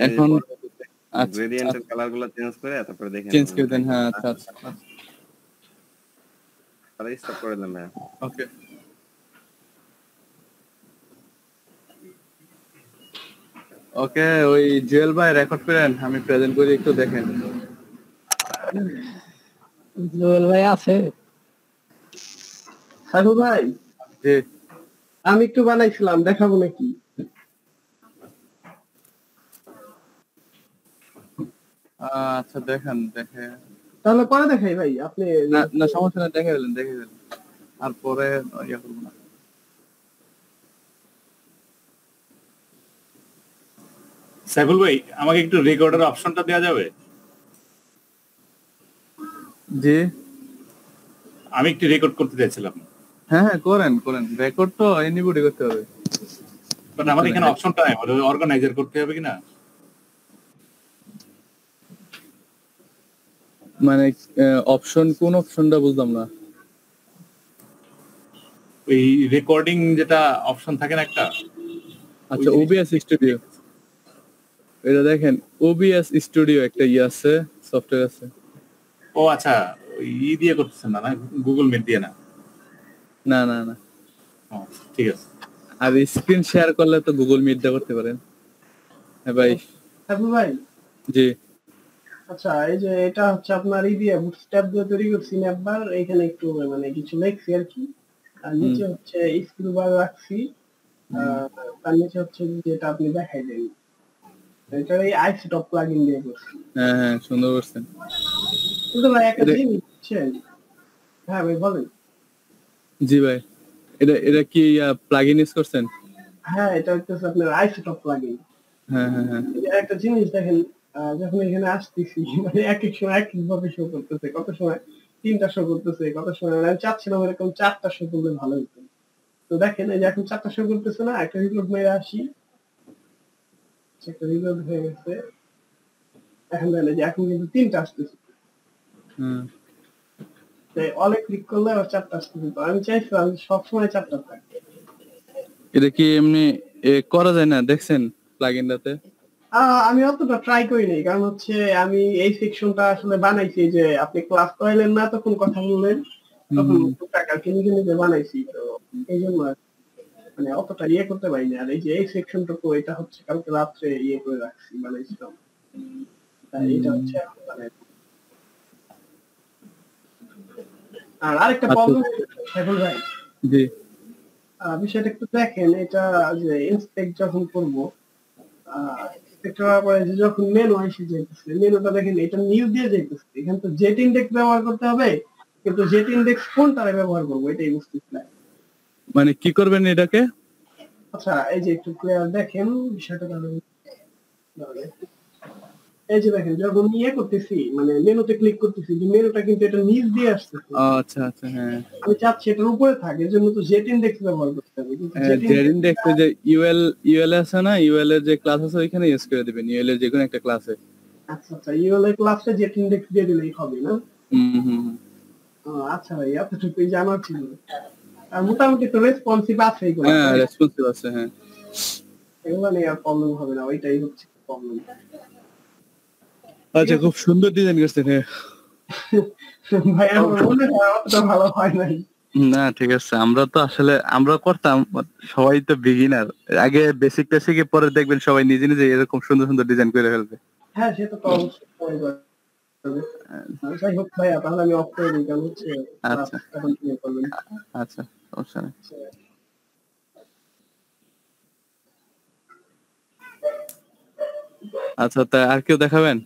এখন গ্রেডিয়েন্টের কালার গুলো চেঞ্জ করে তারপরে দেখেন চেঞ্জ করে দেন। হ্যাঁ আচ্ছা আচ্ছা তাহলে স্টপ করে দেন। ওকে ওকে ওই জুয়েল ভাই রেকর্ড করেন, আমি প্রেজেন্ট করি একটু দেখেন। জুয়েল ভাই আছে? সাইফুল ভাই জি আমি একটু বানাইছিলাম, দেখাবো নাকি? আচ্ছা দেখেন দেখে তাহলে পরে দেখাই ভাই, আপনি না না সমস্যা না, দেখে ফেলেন আর পরে ইয়ে করবো না। সাইফুল ভাই আমাকে একটু রেকর্ডের অপশনটা দেওয়া যাবে? জি আমি একটু রেকর্ড করতে চাইছিলাম, হ্যাঁ হ্যাঁ করেন রেকর্ড তো এনিবডি করতে হবে, বাট আমার এখানে অপশনটা নাই, অর্গানাইজার করতে হবে কিনা? মানে অপশন কোন অপশনটা বুঝলাম না। ওই রেকর্ডিং যেটা অপশন থাকে না একটা, আচ্ছা ওবিএস স্টুডিও, এটা দেখেন ওবিএস স্টুডিও একটা ইয়ে আছে, সফটওয়্যার আছে। ও আচ্ছা ওই দিয়ে করতেছেন না, গুগল মিট দিয়ে না? না না না ও, ঠিক আছে। আর স্ক্রিন শেয়ার করলে তো গুগল মিট দিয়ে করতে পারেন। হ্যাঁ ভাই সাইফুল ভাই জি আচ্ছা, এই যে এটা হচ্ছে আপনার এই দিয়ে বুটস্ট্র্যাপ দিয়ে তৈরি করছি ম্যাপবার, এখানে একটু মানে কিছু লেখছি আর কি, আর নিচে হচ্ছে স্ক্রু বার রাখছি, তার নিচে হচ্ছে যেটা আপনি দেখাই দেন, এটা এই আইসোটপ প্লাগইন দিয়ে করছি। হ্যাঁ হ্যাঁ সুন্দর করছেন। কিন্তু ভাই একটা জিনিস বুঝছেন, হ্যাঁ ভাই বলেন। জি ভাই এটা কি প্লাগইন ইউজ করছেন? হ্যাঁ এটা হচ্ছে আপনার আইসোটপ প্লাগইন। হ্যাঁ হ্যাঁ হ্যাঁ একটা জিনিস দেখেন, যখন এখানে আসতেছি মানে এক এক সময় এক এক ভাবে শো করতেছে, কত সময় 3টা শো করতেছে, কত সময় আমি চাচ্ছিলাম এরকম 4টা শো করলে ভালো হতো। তো দেখেন এই যে এখন 4টা শো করতেছে না, একটা রিলোড মেরে আসি, একটা রিলোড হয়ে গেছে, এখন দেখেন এই যে এখন কিন্তু 3টা আসতেছে, অলে ক্লিক করলে আবার 4টা আসতেছে। তো আমি চাইছিলাম সবসময় 4টা থাকে। এটা কি এমনি করা যায় না দেখছেন প্লাগইনটাতে? আমি অতটা ট্রাই করি নাই, কারণ হচ্ছে আমি এই সেকশনটা আসলে বানাইছি যে আপনি ক্লাস করাইলেন না তখন কথা বললেন, তখন টুকটাক আর কি নিজে নিজে বানাইছি, তো এই জন্য মানে অতটা ইয়ে করতে পারি না। আর এই যে এই সেকশনটুকু এটা হচ্ছে কালকে রাত্রে ইয়ে করে রাখছি, বানাইছিলাম, তাই এটা হচ্ছে এখন বানাইছি। আর আরেকটা প্রবলেম সাইফুল ভাই, জি বিষয়টা একটু দেখেন, এটা যে ইন্সপেক্ট যখন করবো, যখন মেনু এসে যাইতেছে, মেনুটা দেখেন এটা নিউ দিয়ে যাইতেছে, এখানে তো জেট ইন্ডেক্স ব্যবহার করতে হবে, কিন্তু জেট ইন্ডেক্স কোনটারে ব্যবহার করবো এটাই বুঝতেছি না। মানে কি করবেন এটাকে? আচ্ছা এই যে একটু ক্লিয়ার দেখেন বিষয়টা, এই যে দেখেন যখন ইয়ে করতেছি মানে মেনুতে ক্লিক করতেছি, যে মেনুটা কিন্তু এটা নিচ দিয়ে আসতেছে। আচ্ছা আচ্ছা হ্যাঁ আমি চাচ্ছি এটার উপরে থাকে, এর জন্য তো জেট ইন্ডেক্স ব্যবহার করতে হবে, কিন্তু জেড ইন্ডেক্স যে ইউএল আছে না, ইউএল এর যে ক্লাস আছে ওইখানে ইউজ করে দিবেন, ইউএল এর যে কোনো একটা ক্লাসে। আচ্ছা আচ্ছা ইউএল এর ক্লাসে জেট ইন্ডেক্স দিয়ে দিলেই হবে না? হুম আচ্ছা ভাই এতটুকুই জানার ছিল, আর মোটামুটি তো রেসপন্সিভ আছে এগুলো। হ্যাঁ রেসপন্সিভ আছে হ্যাঁ, এগুলো নিয়ে আর প্রবলেম হবে না, ওইটাই হচ্ছে প্রবলেম। আচ্ছা খুব সুন্দর ডিজাইন করছেন। হ্যাঁ ভাই আমার মনে হয় অতটা ভালো হয় নাই। না ঠিক আছে, আমরা তো আসলে আমরা করতাম, সবাই তো বিগিনার, আগে বেসিকটা শিখে পরে দেখবেন সবাই নিজে নিজে এরকম সুন্দর সুন্দর ডিজাইন করে ফেলবে। হ্যাঁ সেটা তো অবশ্যই সবাই করে। যাই হোক ভাইয়া তাহলে আমি অফ করে দিই, কারণ হচ্ছে আচ্ছা কন্টিনিউ করবেন। আচ্ছা সমস্যা নেই। আচ্ছা তা আর কেউ দেখাবেন?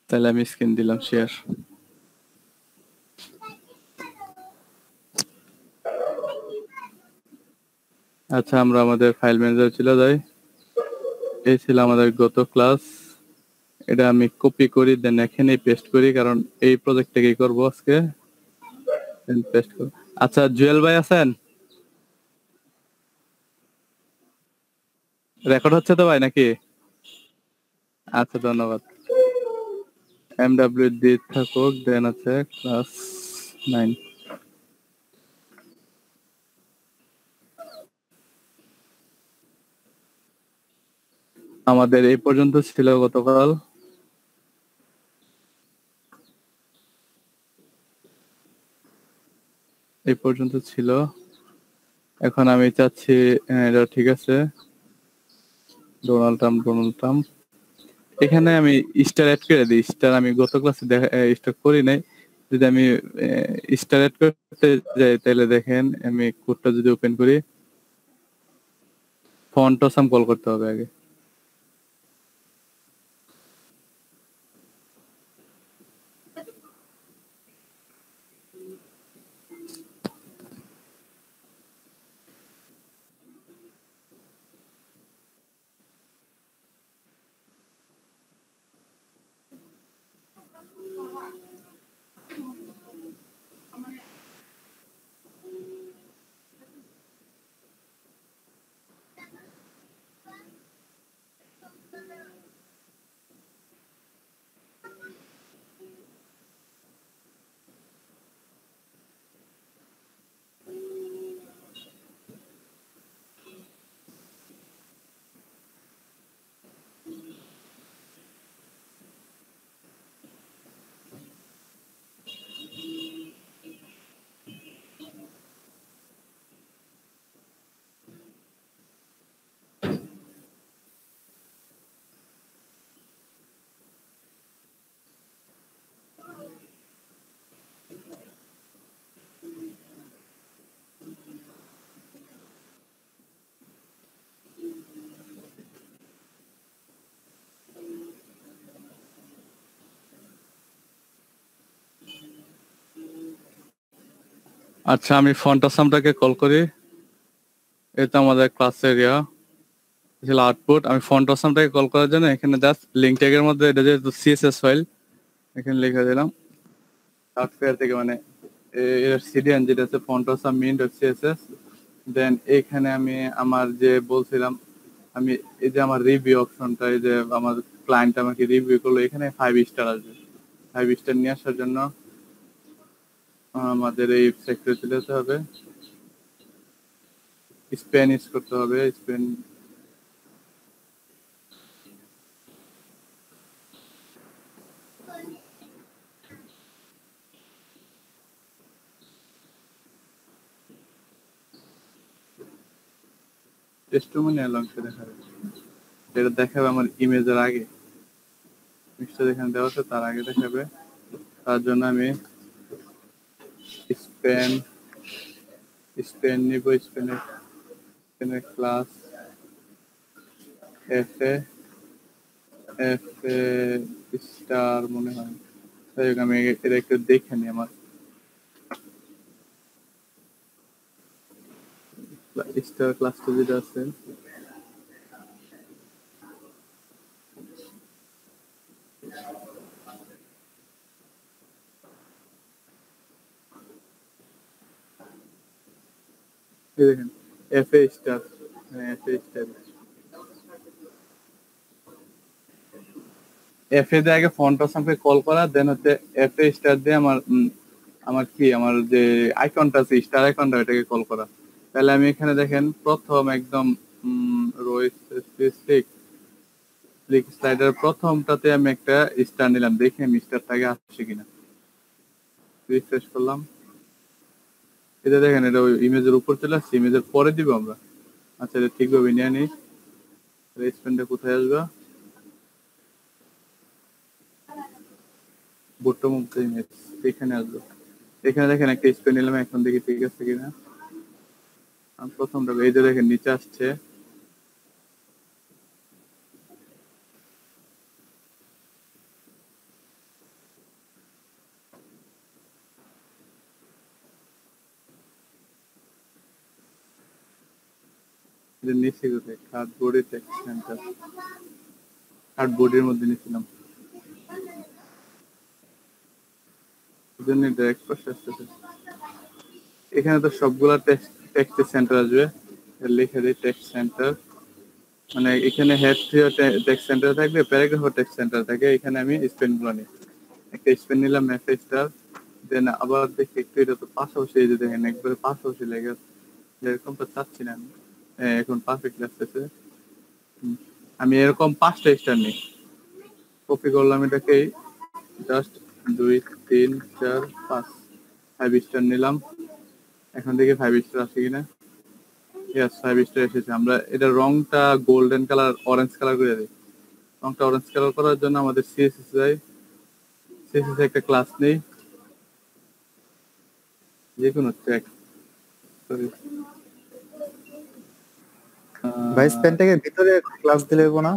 তাহলে আমি স্ক্রিন দিলাম শেয়ার। আচ্ছা আমরা আমাদের ফাইল ম্যানেজার চলে যাই। এই ছিল আমাদের গত ক্লাস, এটা আমি কপি করি দেন এখানে পেস্ট করি, কারণ এই প্রজেক্ট থেকেই করবো আজকে। পেস্ট করো। আচ্ছা জুয়েল ভাই আছেন? রেকর্ড হচ্ছে তো ভাই নাকি? আচ্ছা ধন্যবাদ। এমডব্লিউ দি থাকুক, দেন আছে ক্লাস 9। আমাদের এই পর্যন্ত ছিল গতকাল। এই পর্যন্ত ছিল। এখন আমি চাচ্ছি এটা ঠিক আছে, ডোনাল্ড ট্রাম্প এখানে আমি স্টার অ্যাড করে দিই। স্টার আমি গত ক্লাসে স্টার করি নাই। যদি আমি স্টার অ্যাড করতে যাই তাহলে দেখেন, আমি কোডটা যদি ওপেন করি, ফন্ট অসাম কল করতে হবে আগে। আচ্ছা আমি ফন্ট অসামটাকে কল করি। এটা আমাদের ক্লাস এরিয়া ছিল আউটপুট। আমি ফন্ট অসামটাকে কল করার জন্য এখানে জাস্ট লিঙ্ক ট্যাগের মধ্যে এটা যেহেতু সিএসএস ফাইল, এখানে লিখে দিলাম সফটওয়্যার থেকে, মানে এর সিডিএন যেটা আছে font awesome min dot CSS. Then এখানে আমি আমার যে বলছিলাম, আমি এই যে আমার রিভিউ অপশনটা, এই যে আমার ক্লায়েন্ট আমাকে রিভিউ করলো, এখানে 5 স্টার আসবে। 5 স্টার নিয়ে আসার জন্য আমাদের এই সেক্টরে চলে যেতে হবে, স্পেন ইউজ করতে হবে। স্পেন টেস্টিমোনিয়াল অংশ দেখাবে, এটা দেখাবে আমার ইমেজের আগে। মিক্সটা যেখানে দেওয়া আছে তার আগে দেখাবে। তার জন্য আমি স্পেন নিব। স্পেনের ক্লাস এফ এ স্টার মনে হয়। তাই হোক, আমি এটা একটু দেখে নিই। আমার স্টার ক্লাসটা যেটা আছে, এই দেখেন এফ এ স্টার, এফ এ স্টার। এফ এ দিয়ে আগে ফন্ট অসামকে কল করা, দেন হচ্ছে এফ এ স্টার দিয়ে আমার যে আইকনটা আছে স্টার আইকনটা, এটাকে কল করা। তাহলে আমি এখানে দেখেন প্রথম একদম ক্লিক স্লাইডার প্রথমটাতে আমি একটা স্টার নিলাম, দেখি আমি স্টারটাকে আসছে কিনা। রিফ্রেশ করলাম, এটা দেখেন এটা ওই ইমেজের উপর চলে আসছে। ইমেজের পরে দিব আমরা। আচ্ছা এটা ঠিকভাবে নিয়ে নিই। স্পেনটা কোথায় আসবে? বটম অফ দ্য ইমেজ এখানে আসবে। এখানে দেখেন একটা স্পেন নিলাম, এখন দেখি ঠিক আছে কিনা। প্রথমটা এই যে দেখেন নিচে আসছে। নিচে কোথায়? কার্ডবোর্ডে টেক্সট সেন্টার, কার্ডবোর্ডের মধ্যে নিয়েছিলাম, এই জন্য ডাইরেক্ট পাশে আসতেছে। এখানে তো সবগুলা টেক্সট সেন্টার আসবে, লিখে দিই টেক্সট সেন্টার, মানে এখানে হেড টেক্সট সেন্টার থাকবে, প্যারাগ্রাফ টেক্সট সেন্টার থাকে। এখানে আমি স্পেন গুলো নিই, একটা স্পেন নিলাম, মেসেজটা দেন আবার দেখি একটু, এটা তো পাশাপাশি, এই যে দেখেন একবারে পাশাপাশি লেগে আছে, এরকম তো চাচ্ছি না আমি। এখন পারফেক্ট লাগতেছে। আমি এরকম 5টা স্টার নিই, কপি করলাম এটাকে, জাস্ট 2 3 4 5 5 স্টার নিলাম। এখন দেখি 5 স্টার আছে কিনা। ইয়েস, 5 স্টার এসেছে। আমরা এটা রংটা গোল্ডেন কালার, অরেঞ্জ কালার করে দিই। রংটা অরেঞ্জ কালার করার জন্য আমাদের সিএসএস যাই, সিএসএস একটা ক্লাস নেই, যে কোনো ট্যাগ, সরি ভাই স্পেনটাকে ভিতরে ক্লাস দিলে না,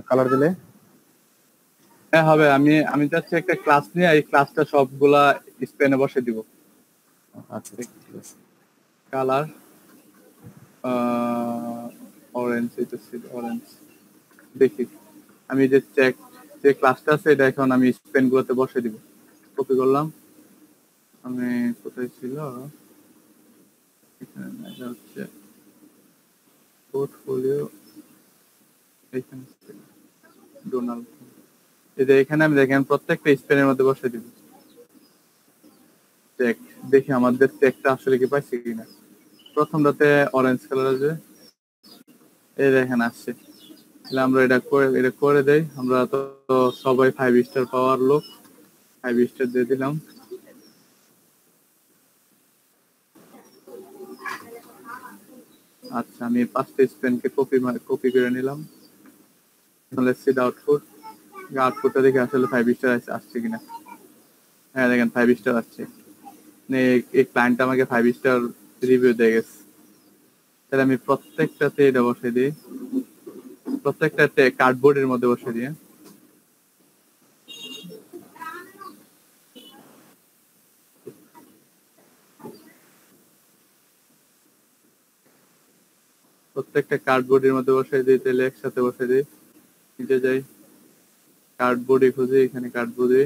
কালার দিলে? হ্যাঁ হবে। আমি চাচ্ছি একটা ক্লাস নিয়ে এই ক্লাসটা সবগুলা স্পেনে বসে দিব। আচ্ছা ঠিক আছে। কালার অরেঞ্জ, এটা ছিল অরেঞ্জ। দেখি আমি যে ক্লাসটা আছে এটা এখন আমি স্পেন গুলোতে বসে দিব। কপি করলাম, আমি কোথায় ছিল, এখানে এটা হচ্ছে পোর্টফোলিও, এখানে ডোনাল্ড। এই যে এখানে আমি দেখেন প্রত্যেকটা স্পেনের মধ্যে বসে দিব। দেখি আমাদের টেকটা আসলে কি পাইছে কিনা। প্রথমটাতে অরেঞ্জ কালার আছে, এই দেখেন আসছে। তাহলে আমরা এটা করে দেই। আমরা তো সবাই 5 স্টার পাওয়ার লোক, 5 স্টার দিয়ে দিলাম। আচ্ছা, আমি 5টা স্পেনকে কপি করে নিলাম। Let's see the output. আউটপুটটা দেখে আসলে 5 স্টার আসছে কিনা। হ্যাঁ দেখেন 5 স্টার আসছে। এই ক্লায়েন্ট আমাকে 5 স্টার রিভিউ দিয়ে গেছে। তাহলে আমি প্রত্যেকটাতে এটা বসে দিই, প্রত্যেকটাতে কার্ডবোর্ডের মধ্যে বসে দিয়ে তাহলে একসাথে বসে দিই। নিচে যাই, কার্ডবোর্ডে খুঁজি, এখানে কার্ডবোর্ডে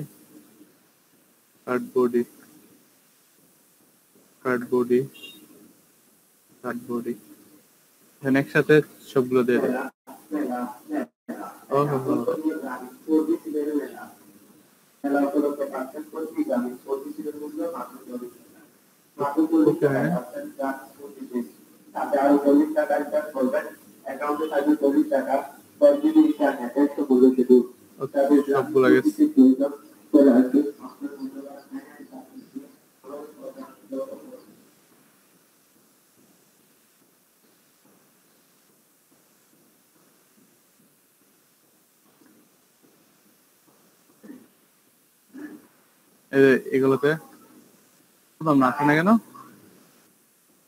এখানে একসাথে সবগুলো দিয়ে দিই। সবগুলো গেছে। এগুলোতে না আসে না কেন?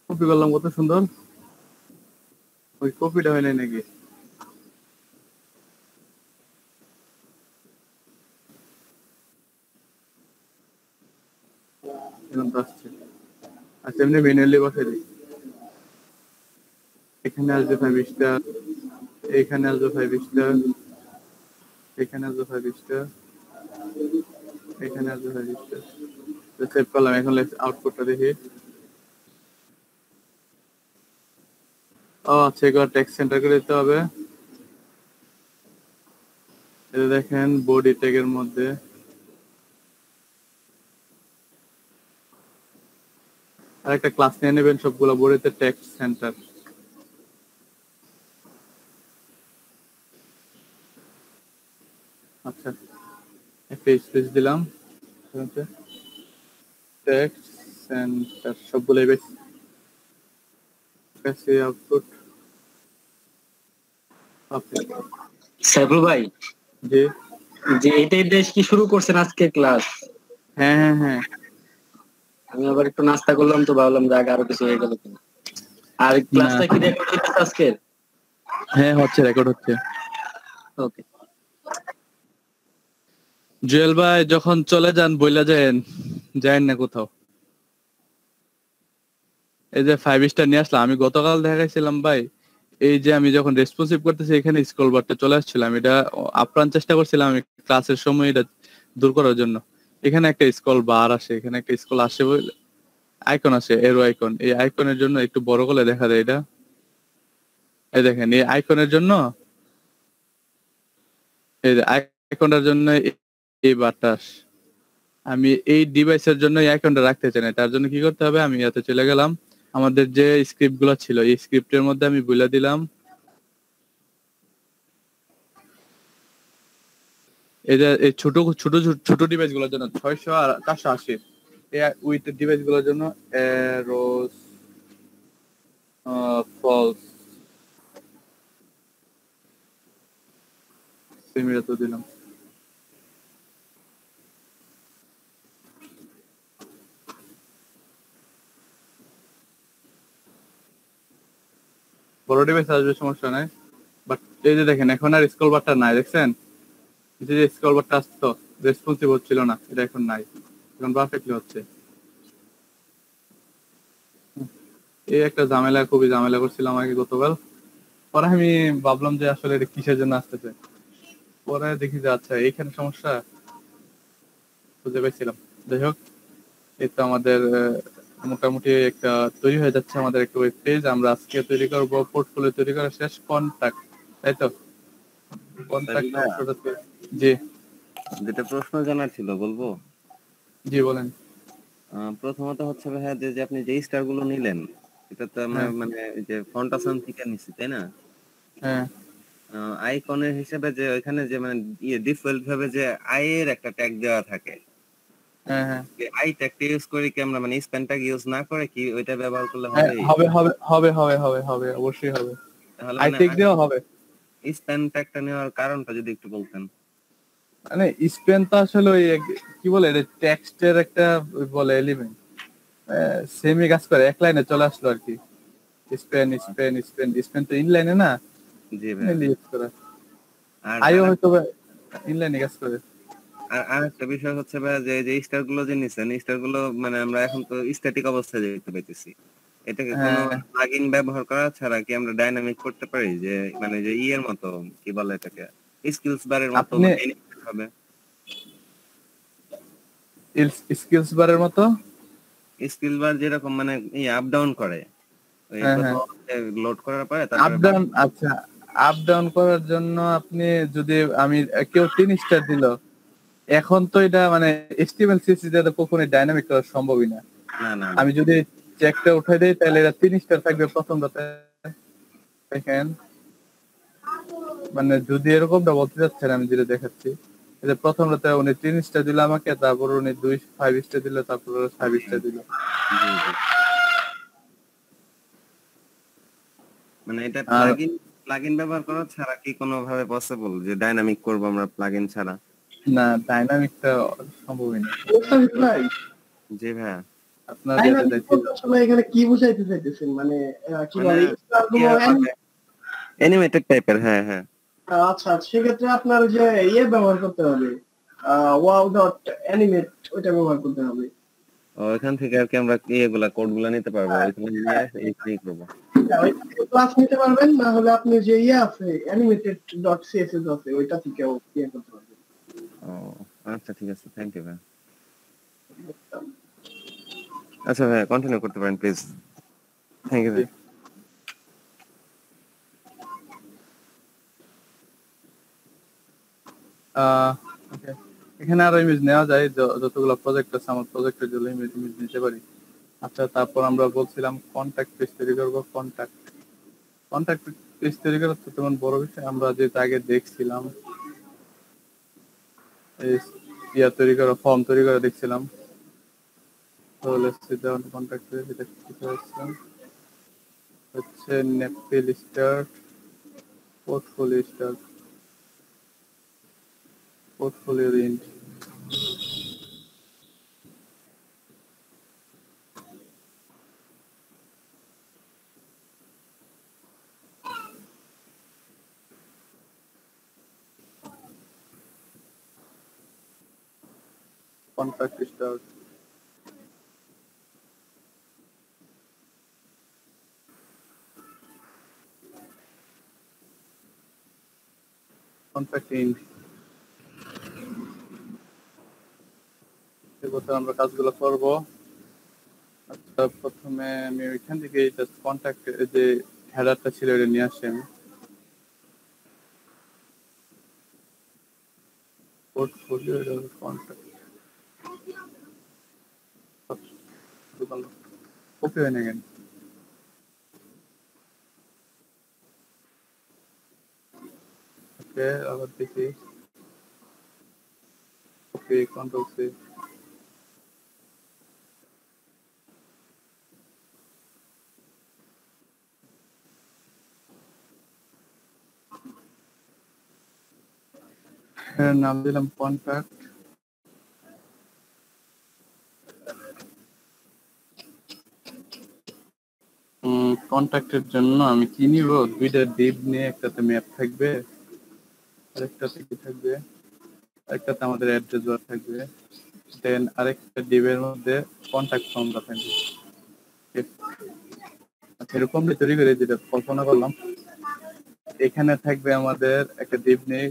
কপি করলাম, কত সুন্দর। ওই কপিটা হয় নাই নাকি? আসছে। আচ্ছা, এমনি ম্যানুয়ালি বসে দিই। এখানে আসবে 5 স্টার, এখানে আসবে 5 স্টার, এখানে আসবে 5 স্টার, এখানে আসবে 5 স্টার। সেভ করলাম। এখন আউটপুটটা দেখি। আচ্ছা, এগুলো টেক্সট সেন্টার করে দিতে হবে। এটা দেখেন বডি ট্যাগের মধ্যে আরেকটা ক্লাস নিয়ে নেবেন, সবগুলো বডিতে টেক্সট সেন্টার। আচ্ছা, একটা স্পেস দিলাম, টেক্সট সেন্টার সবগুলোই বেশ আউটপুট। সাইফুল ভাই, যে এটাই দেশ কি শুরু করছেন আজকে ক্লাস? হ্যাঁ হ্যাঁ হ্যাঁ, আমি আবার একটু নাস্তা করলাম তো ভাবলাম যে আগে আরো কিছু হয়ে গেল কিনা। আর ক্লাসটা কি রেকর্ড হচ্ছে আজকে? হ্যাঁ হচ্ছে, রেকর্ড হচ্ছে। ওকে। জুয়েল ভাই যখন চলে যান বইলা যায়েন না কোথাও। এই যে 5 স্টার নিয়ে আসলাম, আমি গতকাল দেখাইছিলাম ভাই। এই যে আমি যখন রেসপন্সিভ করতেছি এখানে স্ক্রল বারটা চলে আসছিলাম, এটা আপ্রাণ চেষ্টা করছিলাম আমি ক্লাসের সময় এটা দূর করার জন্য। এখানে একটা স্ক্রল বার আসে, এখানে একটা স্ক্রল আসে আইকন আছে, এরো আইকন। এই আইকনের জন্য একটু বড় করে দেখা যায় এটা। এই দেখেন এই আইকনের জন্য, এই আইকনটার জন্য এই বাতাস, আমি এই ডিভাইসের জন্য এই আইকনটা রাখতে চাই না। তার জন্য কি করতে হবে, আমি ইয়াতে চলে গেলাম, আমাদের যে স্ক্রিপ্ট গুলো ছিল এই স্ক্রিপ্টের মধ্যে আমি বলে দিলাম এই যে এই ছোট ছোট ছোট ডিভাইস গুলোর জন্য 600 আর 480 এই উইথ ডিভাইস গুলোর জন্য এরোস ফলস সেমিরা তো দিলাম। বড় ডিভাইস আসবে, সমস্যা নাই। বাট এই যে দেখেন এখন আর স্ক্রল বারটা নাই, দেখছেন? এই যে স্ক্রল বারটা আসতো রেসপন্সিভ হচ্ছিল না, এটা এখন নাই, এখন পারফেক্টলি হচ্ছে। এই একটা ঝামেলা, খুবই ঝামেলা করছিলাম আগে গতকাল। পরে আমি ভাবলাম যে আসলে এটা কিসের জন্য আসতেছে, পরে দেখি যে আচ্ছা এইখানে সমস্যা, বুঝতে পেরেছিলাম। যাই হোক, এই তো আমাদের মোটামুটি একটা তৈরি হয়ে যাচ্ছে আমাদের একটা ওয়েব পেজ। আমরা আজকে তৈরি করবো, পোর্টফোলিও তৈরি করা শেষ, কন্টাক্ট, তাই তো? কন্টাক্ট অংশটাতে জি যেটা প্রশ্ন জানার ছিল বলবো। জি বলেন। প্রথমত হচ্ছে ভাইয়া যে আপনি যে স্টার গুলো নিলেন, এটা তো আমরা মানে যে ফন্ট আসান থেকে নিছি, তাই না? হ্যাঁ। আইকনের হিসেবে যে ওইখানে যে মানে ডিফল্ট ভাবে যে আই এর একটা ট্যাগ দেওয়া থাকে, হ্যাঁ হ্যাঁ, আই ট্যাগটা ইউজ করে কি আমরা মানে স্প্যান ট্যাগ ইউজ না করে কি ওইটা ব্যবহার করলে হ্যাঁ, হবে? হবে হবে হবে হবে হবে হবে, অবশ্যই হবে। তাহলে আই মানে টেক দেওয়া হবে। স্প্যান ট্যাগটা নেওয়ার কারণটা যদি একটু বলতেন। মানে স্পেন তো আসলে ওই কি বলে এটা, টেক্সটের একটা বলে এলিমেন্ট, সেমি কাজ করে, এক লাইনে চলে আসলো আর কি। স্পেন স্পেন স্পেন স্পেন তো ইনলাইনে না, জি ভাই। ইউজ করে। আইও হয়তো ইনলাইনে কাজ করে। আর একটা বিষয় হচ্ছে ভাই যে যে স্টার গুলো যে নিছেন, স্টার গুলো মানে আমরা এখন তো স্ট্যাটিক অবস্থায় দেখতে পাইতেছি, এটাকে কোনো প্লাগইন ব্যবহার করা ছাড়া কি আমরা ডাইনামিক করতে পারি? যে মানে যে এর মতো কি বলে এটাকে, স্কিলস বারের মতো এনিমেট হবে। স্কিলস বারের মতো স্কিল বার যেরকম মানে আপ ডাউন করে, ওই লোড করার পরে আপ ডাউন। আচ্ছা, আপ ডাউন করার জন্য আপনি যদি আমি কেউ 3 স্টার দিল, এখন তো এটা মানে এসটিএমএল সিএসএস দিয়ে তো কখনোই ডাইনামিক করা সম্ভবই না। না আমি যদি চেকটা উঠাই দেই তাহলে এটা 3 স্টার থাকবে প্রথমটাতে। দেখেন মানে যদি এরকমটা বলতে যাচ্ছেন, আমি যেটা দেখাচ্ছি, যে প্রথমটাতে উনি 3 স্টার দিল আমাকে, তারপর উনি 5 স্টার দিল, তারপর 5 স্টার দিল। মানে এটা প্লাগইন ব্যবহার করা ছাড়া কি কোনো ভাবে পসিবল যে ডাইনামিক করব আমরা প্লাগইন ছাড়া? না, ডাইনামিকটা সম্ভবই না। জি ভাই, আপনার আসলে এখানে কি বুঝাইতে চাইতেছেন? মানে কি বলে অ্যানিমেটেড টাইপের? হ্যাঁ হ্যাঁ। আচ্ছা, সেক্ষেত্রে আপনার যে ব্যবহার করতে হবে, ওয়াও ডট অ্যানিমেট, ওইটা ব্যবহার করতে হবে। ওইখান থেকে আর কি আমরা এগুলা কোডগুলা নিতে পারবো, ওইখানে নিয়ে এই করব। ক্লাস নিতে পারবেন, না হলে আপনি যে আছে অ্যানিমেটেড ডট সিএসএস আছে, ওইটা থেকেও করতে পারবেন। ও আচ্ছা, ঠিক আছে, থ্যাংক ইউ ভাই। আচ্ছা ভাই, কন্টিনিউ করতে পারেন প্লিজ। থ্যাংক ইউ ভাই। ওকে, এখানে আরো ইমেজ নেওয়া যায়, যতগুলো প্রজেক্ট আছে আমার প্রজেক্টের জন্য ইমেজ নিতে পারি। আচ্ছা, তারপর আমরা বলছিলাম কন্টাক্ট পেজ তৈরি করবো। কন্টাক্ট পেজ তৈরি করার তো তেমন বড় বিষয়, আমরা যেটা আগে দেখছিলাম তৈরি করা, ফর্ম তৈরি করা দেখছিলাম। তো কন্টাক্ট পেজ এটা হচ্ছে নেপেল start, portfolio start, portfolio range, contact start, contact end. এরপর আমরা কাজগুলো করব। আচ্ছা, প্রথমে আমি ওইখান থেকে জাস্ট কন্ট্যাক্ট যে হেডারটা ছিল ওটা নিয়ে আসি আমি পোর্টফোলিও কন্ট্যাক্ট কপি হয় না কেন ওকে আবার দেখি ওকে কন্ট্রোল সি নাম দিলাম কন্ট্যাক্ট কন্ট্যাক্টের জন্য আমি কি নিব দুইটা ডিপ নিয়ে একটাতে ম্যাপ থাকবে আরেকটাতে কি থাকবে একটাতে আমাদের অ্যাড্রেস বার থাকবে দেন আরেকটা ডিবের মধ্যে কন্ট্যাক্ট ফর্মটা থাকবে আচ্ছা এরকম তৈরি করে যেটা কল্পনা করলাম এখানে থাকবে আমাদের একটা ডিপ নিয়ে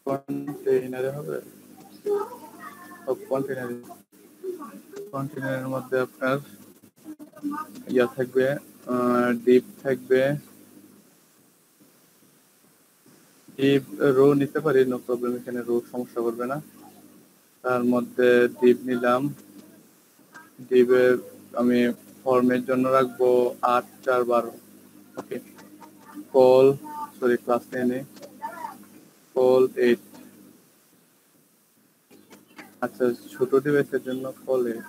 কন্টেইনারে হবে কন্টেইনারের মধ্যে আপনার ইয়া থাকবে ডিপ থাকবে ডিপ রো নিতে পারি নো প্রবলেম এখানে রো সমস্যা করবে না তার মধ্যে ডিপ নিলাম ডিপের আমি ফর্মের জন্য রাখবো 8-4-12 ওকে কল সরি ক্লাস 10 কল 8 আচ্ছা ছোট ডিভাইসের জন্য কল 8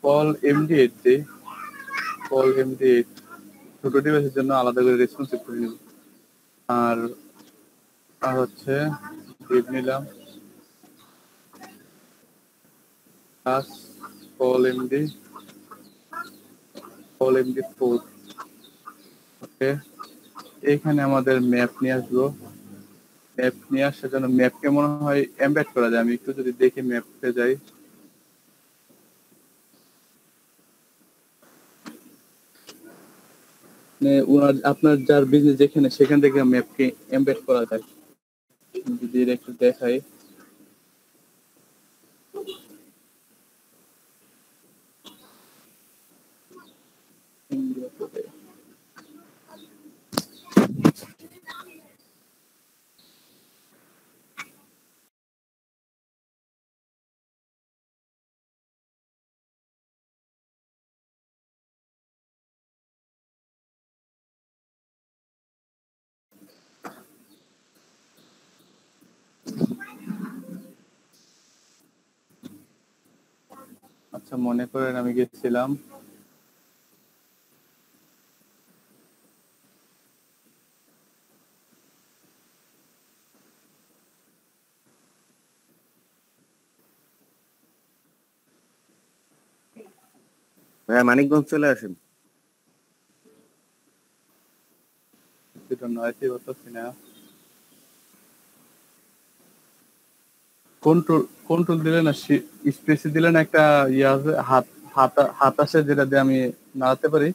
কল MD8 দিই কল MD8 ছোট ডিভাইসের জন্য আলাদা করে রেসপন্সিভ করে নিব আর হচ্ছে ডিপ নিলাম প্লাস কল MD4 ওকে এখানে আমাদের ম্যাপ নিয়ে আসবো ম্যাপ নিয়ে আসার জন্য ম্যাপকে মনে হয় এমবেড করা যায় আমি একটু যদি দেখি ম্যাপে যাই আপনার যার বিজনেস যেখানে সেখান থেকে ম্যাপকে এমবেড করা যায় যদি একটু দেখাই আচ্ছা মনে করেন আমি গেছিলাম ভাইয়া মানিকগঞ্জ চলে আসেন কন্ট্রোল দিলে না স্পেসে দিলে না একটা ইয়ে আছে হাত আসে যেটা দিয়ে আমি নাড়াতে পারি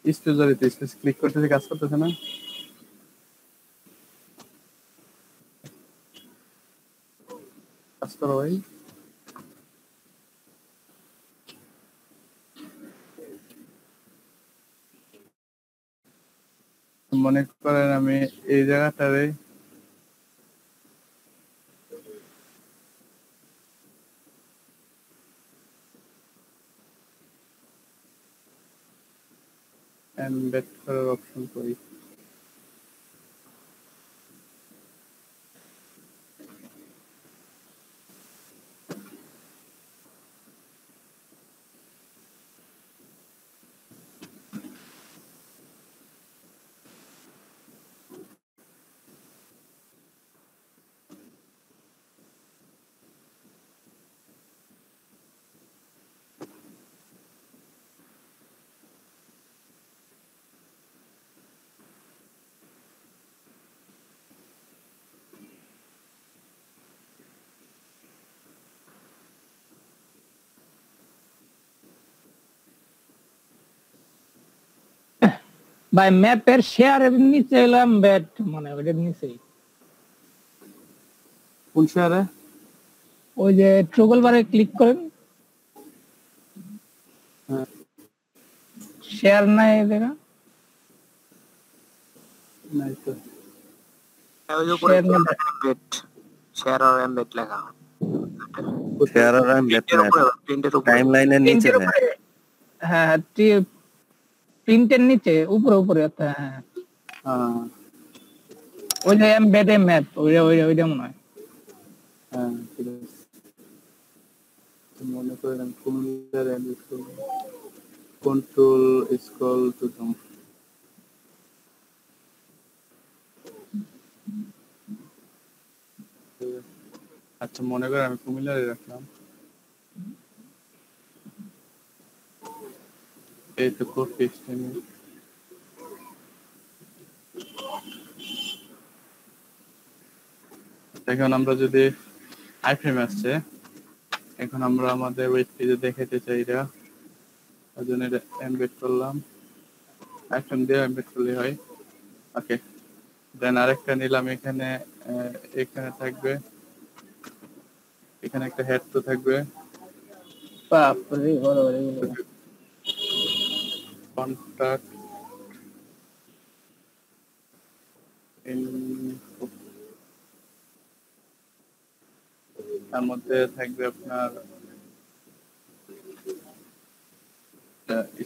স্পেস ক্লিক করতেছি কাজ করতেছে না কাজ করো ভাই মনে করেন আমি এই জায়গাটারে এমবেড করার অপশন করি ভাই ম্যাপের শেয়ারের নিচে এলাম ব্যাট মানে ওইটার নিচেই কোন শেয়ারে? ওই যে ট্রগল বারে ক্লিক করেন, শেয়ার নাই দেখা নাই তো। ওই যে উপরে এমবেড শেয়ার আর এমবেড লেখা শেয়ার আর এমবেড না প্রিন্টের উপরে টাইমলাইনের নিচে না হ্যাঁ প্রিন্টের নিচে উপরে উপরে হ্যাঁ ওই যে এমবেড ম্যাপ ওইটা মনে হয়। হ্যাঁ ঠিক আছে মনে করেন কুমিল্লার কন্ট্রোল স্ক্রল টু ডাউন। আচ্ছা মনে করেন আমি কুমিল্লারে রাখলাম, এই তো কোড পেস্ট এখন আমরা যদি আইফ্রেম আসছে, এখন আমরা আমাদের ওয়েব পেজে দেখাতে চাই এটা, তার জন্য এটা এমবেড করলাম, আইফ্রেম দিয়ে এমবেড করলে হয়। ওকে দেন আরেকটা নিলাম, এখানে এখানে থাকবে, এখানে একটা হেড তো থাকবে, বাপরে বড় বড় কন্টাক্ট তার মধ্যে থাকবে আপনার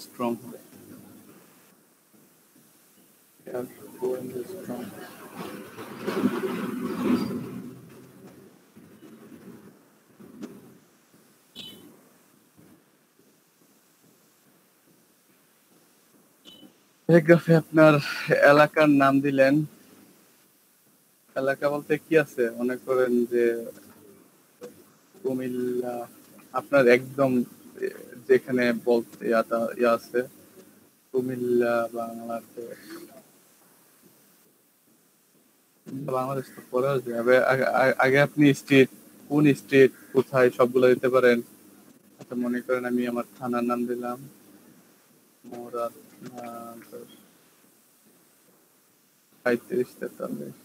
স্ট্রং হবে প্যারাগ্রাফে আপনার এলাকার নাম দিলেন। এলাকা বলতে কি আছে মনে করেন যে কুমিল্লা, আপনার একদম যেখানে বলতে ইয়া আছে কুমিল্লা বাংলাদেশ, বাংলাদেশ তো পরে আসবে, আগে আপনি স্টেট কোন স্টেট কোথায় সবগুলো দিতে পারেন। আচ্ছা মনে করেন আমি আমার থানার নাম দিলাম মুরাদনগর 3543,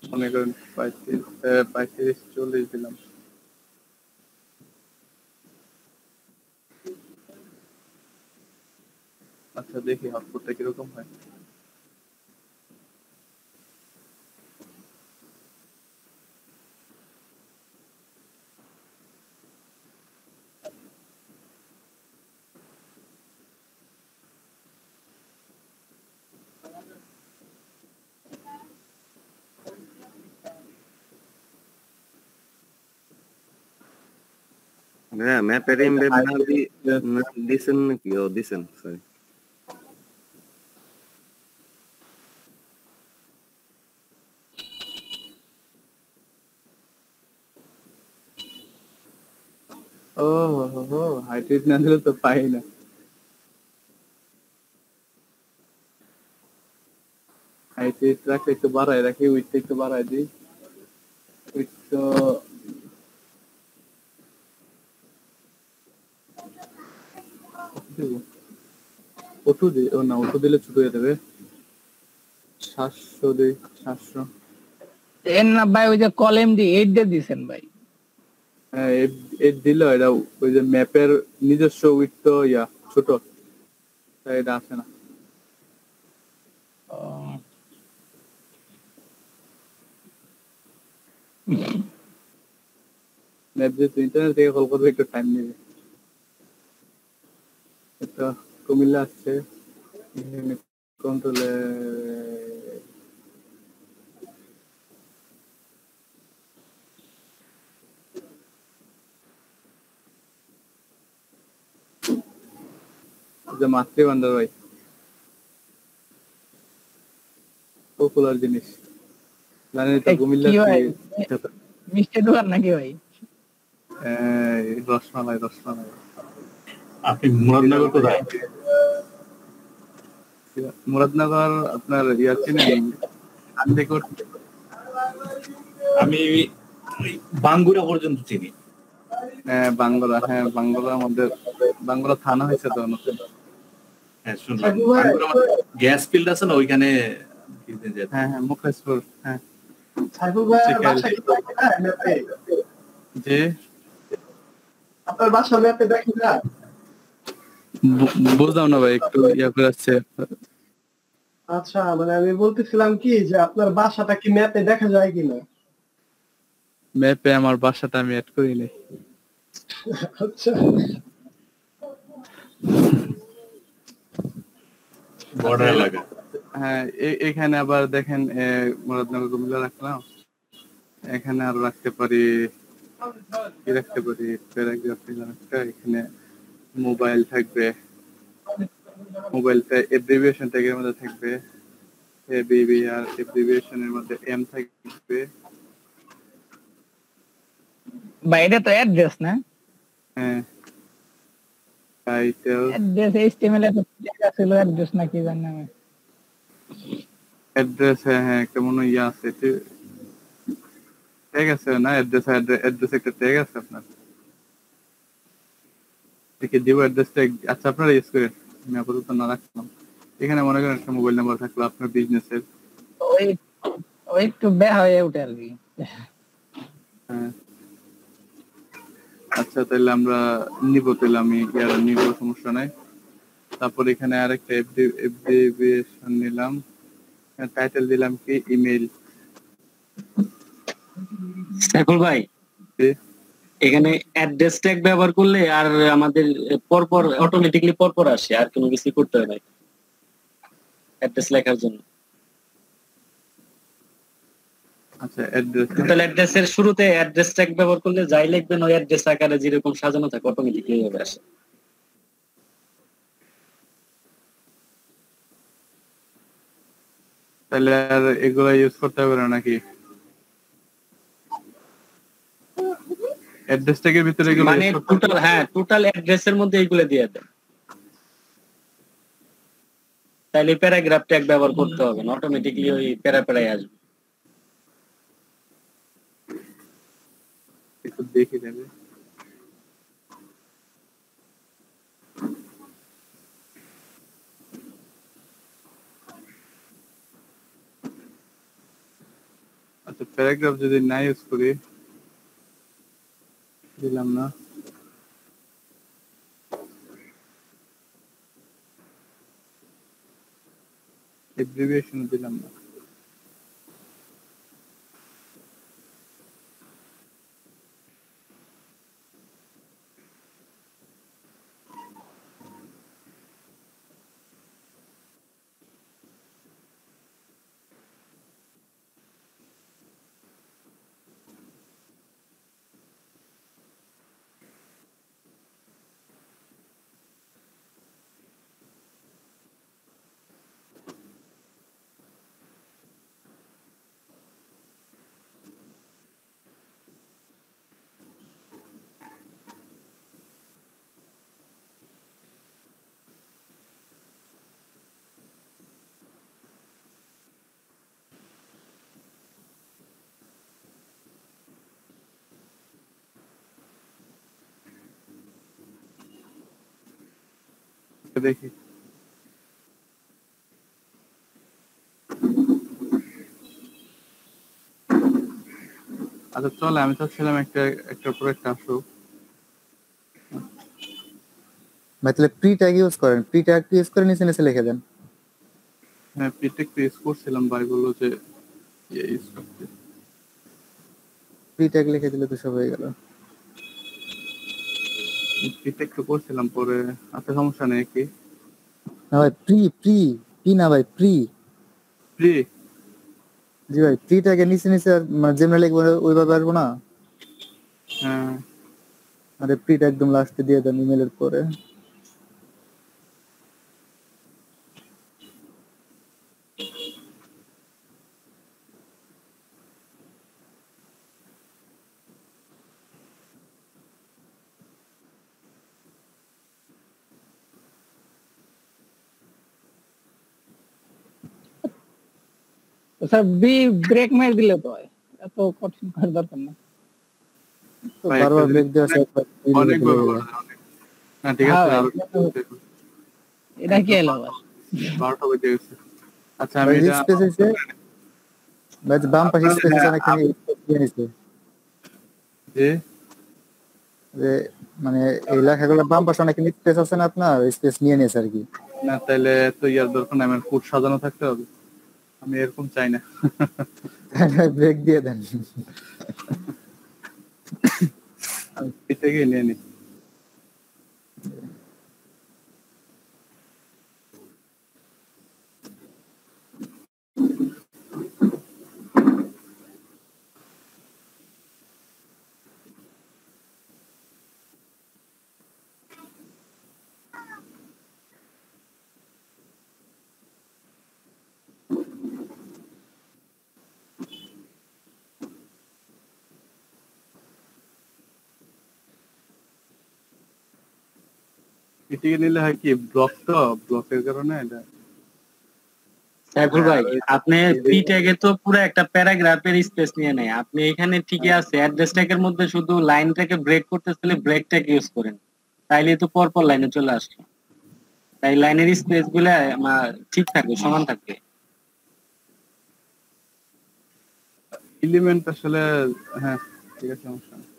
মনে করেন 3540 দিলাম। আচ্ছা দেখি আউটপুটটা কিরকম হয়। হ্যাঁ ম্যাপের এমবেড না দিছেন নাকি? ও দিছেন, সরি। ও হো হাইট না দিলে তো পাই না। হাইট রাখলে একটু বাড়ায় রাখি, উইথ একটু বাড়ায় দিই, উইথ তো ওটু দি, ও না ওটু দিলে ছোট হয়ে যাবে। 700 দিই, 700। এর না ভাই ওই যে কলম ডি 8 দিয়ে দিবেন ভাই। হ্যাঁ এই দিল এটা ওই যে ম্যাপের নিজস্ব উইথ তো ইয়া ছোট, তাই এটা আসে না। ম্যাপ যেহেতু ইন্টারনেট থেকে কল করবে একটু টাইম নেবে। এটা কুমিল্লা আসছে, কন্ট্রোলে যে মাতৃভান্ডার ভাই পপুলার জিনিস জানেন তো কুমিল্লা মিষ্টি দোকান নাকি ভাই? রসমালাই রসমালাই। আপনি মুরাদনগর কোথায়? মুরাদনগর আপনার ইয়া চিনেন আমি বাঙ্গুরা পর্যন্ত চিনি। হ্যাঁ বাঙ্গরা, হ্যাঁ বাঙ্গরা আমাদের বাঙ্গরা থানা হয়েছে তো নতুন। হ্যাঁ শুনলাম গ্যাস ফিল্ড আছে না ওইখানে। হ্যাঁ হ্যাঁ মুখলেশপুর, হ্যাঁ সাইফুল ভাইয়ের বাসা কি দেখে না ম্যাপে? যে আপনার বাসা ম্যাপে দেখে না? বুঝলাম না ভাই, একটু ইয়া করে আসছে। আচ্ছা, মানে আমি বলতেছিলাম কি যে আপনার বাসাটা কি ম্যাপে দেখা যায় কিনা? ম্যাপে আমার বাসাটা আমি অ্যাড করি নাই। আচ্ছা, বর্ডার এলাকা। হ্যাঁ এখানে আবার দেখেন মুরাদনগর কুমিল্লা রাখলাম, এখানে আর রাখতে পারি কি রাখতে পারি প্যারাগ্রাফ একটা, এখানে মোবাইল থাকবে, মোবাইলটা এব্রিভিয়েশন ট্যাগের মধ্যে থাকবে, এবিবি আর এব্রিভিয়েশনের মধ্যে এম থাকবে। ভাই এটা তো অ্যাড্রেস না? হ্যাঁ টাইটেল অ্যাড্রেস এইচটিএমএল এর ট্যাগ ছিল, অ্যাড্রেস না কি জানি আমি। অ্যাড্রেস, হ্যাঁ হ্যাঁ একটা মনে হয় ইয়া আছে, ট্যাগ আছে না অ্যাড্রেস একটা ট্যাগ আছে আপনার, দেখে দিব অ্যাড্রেস ট্যাগ। আচ্ছা আপনারা ইউজ করেন, আমি আপাতত না রাখলাম। এখানে মনে করেন একটা মোবাইল নাম্বার থাকলো আপনার বিজনেসের, ওই একটু বেহা হয়ে ওঠে আর কি। হ্যাঁ আচ্ছা তাহলে আমরা নিব, তাহলে আমি ইয়ার নিব, সমস্যা নাই। তারপর এখানে আরেকটা এব্রিভিয়েশন নিলাম, টাইটেল দিলাম কি ইমেল। সাইফুল ভাই এখানে অ্যাড্রেস ট্যাগ ব্যবহার করলে আর আমাদের পরপর অটোমেটিক্যালি পরপর আসে, আর কোনো কিছু করতে হয় না অ্যাড্রেস লেখার জন্য। আচ্ছা অ্যাড্রেস, টোটাল অ্যাড্রেসের শুরুতে অ্যাড্রেস ট্যাগ ব্যবহার করলে যাই লিখবেন ওই অ্যাড্রেস আকারে যেরকম সাজানো থাকে অটোমেটিক্যালি হবে আসে। তাহলে আর এগুলা ইউজ করতে হবে না নাকি? অ্যাড্রেস ট্যাগের ভিতরে এগুলো মানে টোটাল, হ্যাঁ টোটাল অ্যাড্রেসের মধ্যে এইগুলো দিয়ে দেন, তাহলে প্যারাগ্রাফ ট্যাগ ব্যবহার করতে হবে না, অটোমেটিক্যালি ওই প্যারাই আসবে। একটু দেখে নেবে। আচ্ছা প্যারাগ্রাফ যদি না ইউজ করি, দিলাম না, এব্রিভিয়েশন দিলাম না, দেখি। আচ্ছা চলে, আমি চাচ্ছিলাম একটা পর একটা আসুক। ভাই তাহলে প্রি ট্যাগ ইউজ করেন, প্রি ট্যাগ ইউজ করে নিচে নিচে লিখে দেন। হ্যাঁ প্রিটেক ইউজ করছিলাম, ভাই বললো যে ইউজ করতে, প্রি ট্যাগ লিখে দিলে তো সব হয়ে গেল। প্রিটেক তো করছিলাম পরে। আচ্ছা সমস্যা নেই কি না ভাই প্রি প্রি প্রি না ভাই প্রি প্রি, জি ভাই প্রি ট্যাগের নিচে নিচে মানে যেমন লিখবো ওইভাবে আসবো না। হ্যাঁ আরে প্রি ট্যাগ একদম লাস্টে দিয়ে দেন ইমেলের পরে। স্যার বি ব্রেক মেরে দিলে তো হয়, এত কঠিন করার দরকার না। তো তো ভাই, বারবার একটা ব্রেক দেওয়া জিনিস অনেক চলে বড় যায়। হ্যাঁ ঠিক হ্যাঁ আছে ভাই, আরো এটা কি এলো আবার? 12টা বেজে গেছে। আচ্ছা আমি ভাই এটা স্পেস হইছে, ভাই যে বাম পাশে স্পেস আছে হ্যাঁ, অনেকখানি space দিয়ে নিছে। যে যে মানে এই লেখাগুলো বাম পাশে অনেকখানি স্পেস আছে না আপনার, স্পেস নিয়ে নিয়েছে আর কি। না তাহলে তো ইয়ার দরকার নাই, আমার ফুট সাজানো থাকতে হবে, আমি এরকম চাই না। ব্রেক দিয়ে দেন। আমি এই থেকে নিয়ে নি। এটিকে নিলে হয় কি ব্লক, তো ব্লকের কারণে এটা সাইফুল ভাই, আপনি পি ট্যাগে তো পুরো একটা প্যারাগ্রাফের স্পেস নিয়ে নেয়। আপনি এখানে ঠিকই আছে, অ্যাড্রেস ট্যাগের মধ্যে শুধু লাইনটাকে ব্রেক করতেছিলে ব্রেক ট্যাগ ইউজ করেন, তাইলে তো পরপর লাইনে চলে আসলো। তাই লাইনের স্পেস গুলা ঠিক থাকবে, সমান থাকবে। এলিমেন্ট আসলে হ্যাঁ ঠিক আছে, সমস্যা নেই।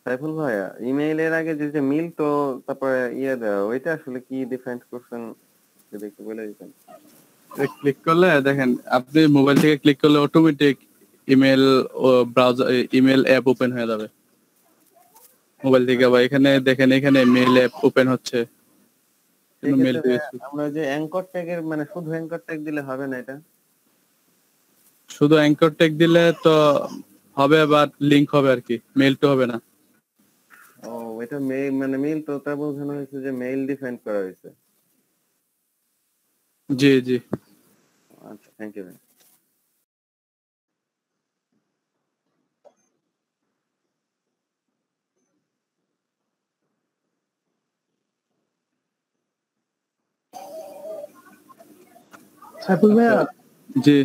সাইফুল ভাইয়া, ইমেইলের আগে যে মিল তো তারপরে দেওয়া, ওইটা আসলে কি ডিফাইন করছেন যদি একটু বলে দিতেন। ক্লিক করলে দেখেন, আপনি মোবাইল থেকে ক্লিক করলে অটোমেটিক ইমেল ও ব্রাউজার ইমেল অ্যাপ ওপেন হয়ে যাবে মোবাইল থেকে। আবার এখানে দেখেন, এখানে মেল অ্যাপ ওপেন হচ্ছে, মেল আমরা যে অ্যাঙ্কর ট্যাগের মানে শুধু অ্যাঙ্কর ট্যাগ দিলে হবে না এটা? শুধু অ্যাঙ্কর ট্যাগ দিলে তো হবে, বাট লিংক হবে আর কি, মেল তো হবে না। ও এটা মেইল, মানে মেইল তো তা বোঝানো হয়েছে যে মেইল ডিফাইন করা হয়েছে। জি জি, আচ্ছা, থ্যাংক ইউ ভাই। সাইফুল ভাইয়া, জি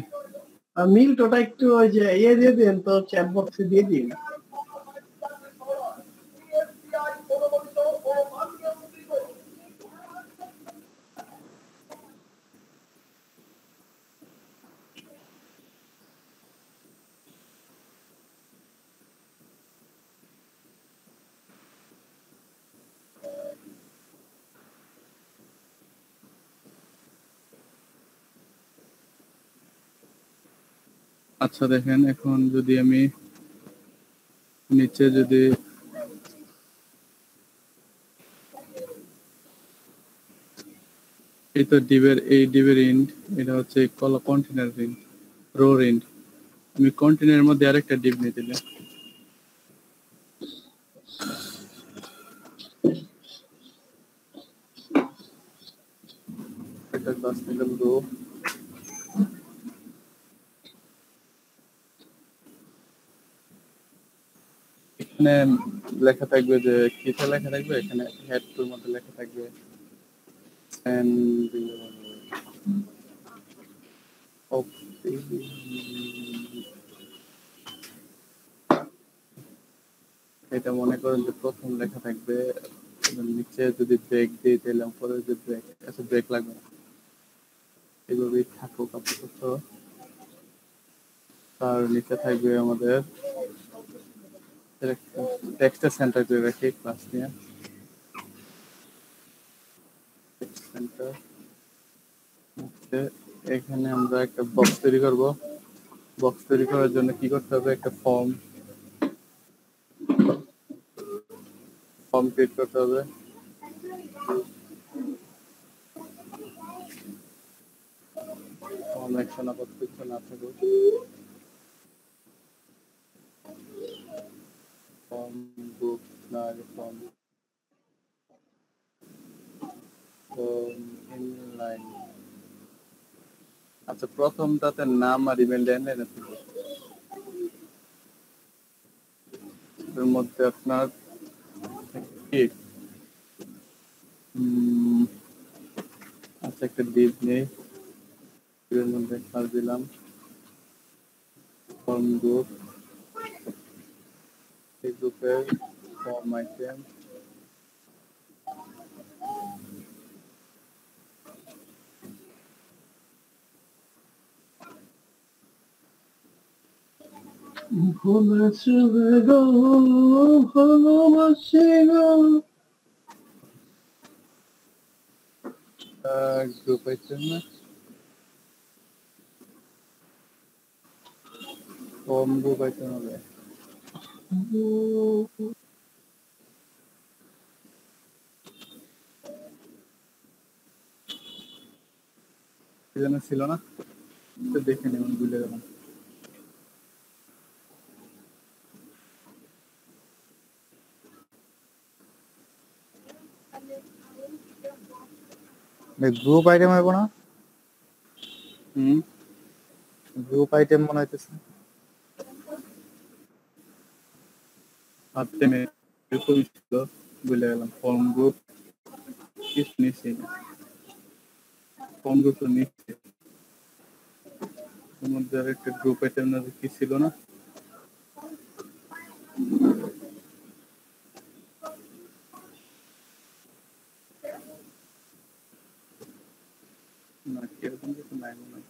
মিল টোটা একটু ওই যে দিয়ে দিন তো, চ্যাট বক্সে দিয়ে দিন। আচ্ছা দেখেন, এখন যদি আমি নিচে যদি এই তো ডিবের ইন্ড, এটা হচ্ছে কন্টেনার ইন্ড, রো ইন্ড। আমি কন্টেনারের মধ্যে আরেকটা ডিব নিয়ে দিলে একটা ক্লাস নিলাম রো। এখানে লেখা থাকবে যে কিটা লেখা থাকবে, এখানে হেড টুর মধ্যে লেখা থাকবে এটা মনে করেন যে প্রথম লেখা থাকবে, নিচে যদি ব্রেক দিই তাহলে উপরে যে ব্রেক আছে, ব্রেক লাগবে না, এভাবেই থাকুক আপাতত। তার নিচে থাকবে আমাদের টেক্সটের সেন্টার করে রাখি ক্লাস নিয়ে, সেন্টার এখানে আমরা একটা বক্স তৈরি করব। বক্স তৈরি করার জন্য কি করতে হবে, একটা ফর্ম ক্রিয়েট করতে হবে। ফর্ম অ্যাকশন আপাতত কিছু না থাকুক, ফর্ম বুক না আগে ফর্ম ইনলাইন। আচ্ছা, প্রথমটাতে নাম আর ইমেল ল্যান্ডলাইন আছে, এর মধ্যে আপনার কি আচ্ছা একটা ডিপ নেই, এর মধ্যে কাজ দিলাম ফর্ম গ্রুপ, এই গ্রুপের ফর্ম আইটেম ভালোবাসে গো, ভালোবাসে গো। গ্রুপ আইটেম না, ফর্ম গ্রুপ আইটেম হবে। এখানে ছিল না, তো দেখে নিন, ভুলে গেলাম। গ্রুপ আইটেম হইব না? হুম, গ্রুপ আইটেম মনে হইতেছে। আইটেমে এরকম ছিল, ভুলে গেলাম। ফর্ম গ্রুপ কিছু নিচ্ছি না, ফর্ম গ্রুপ তো নিচ্ছি, এর মধ্যে আর একটা গ্রুপ আইটেম না কি ছিল না, না কিরকম কিছু নাই মনে হয়।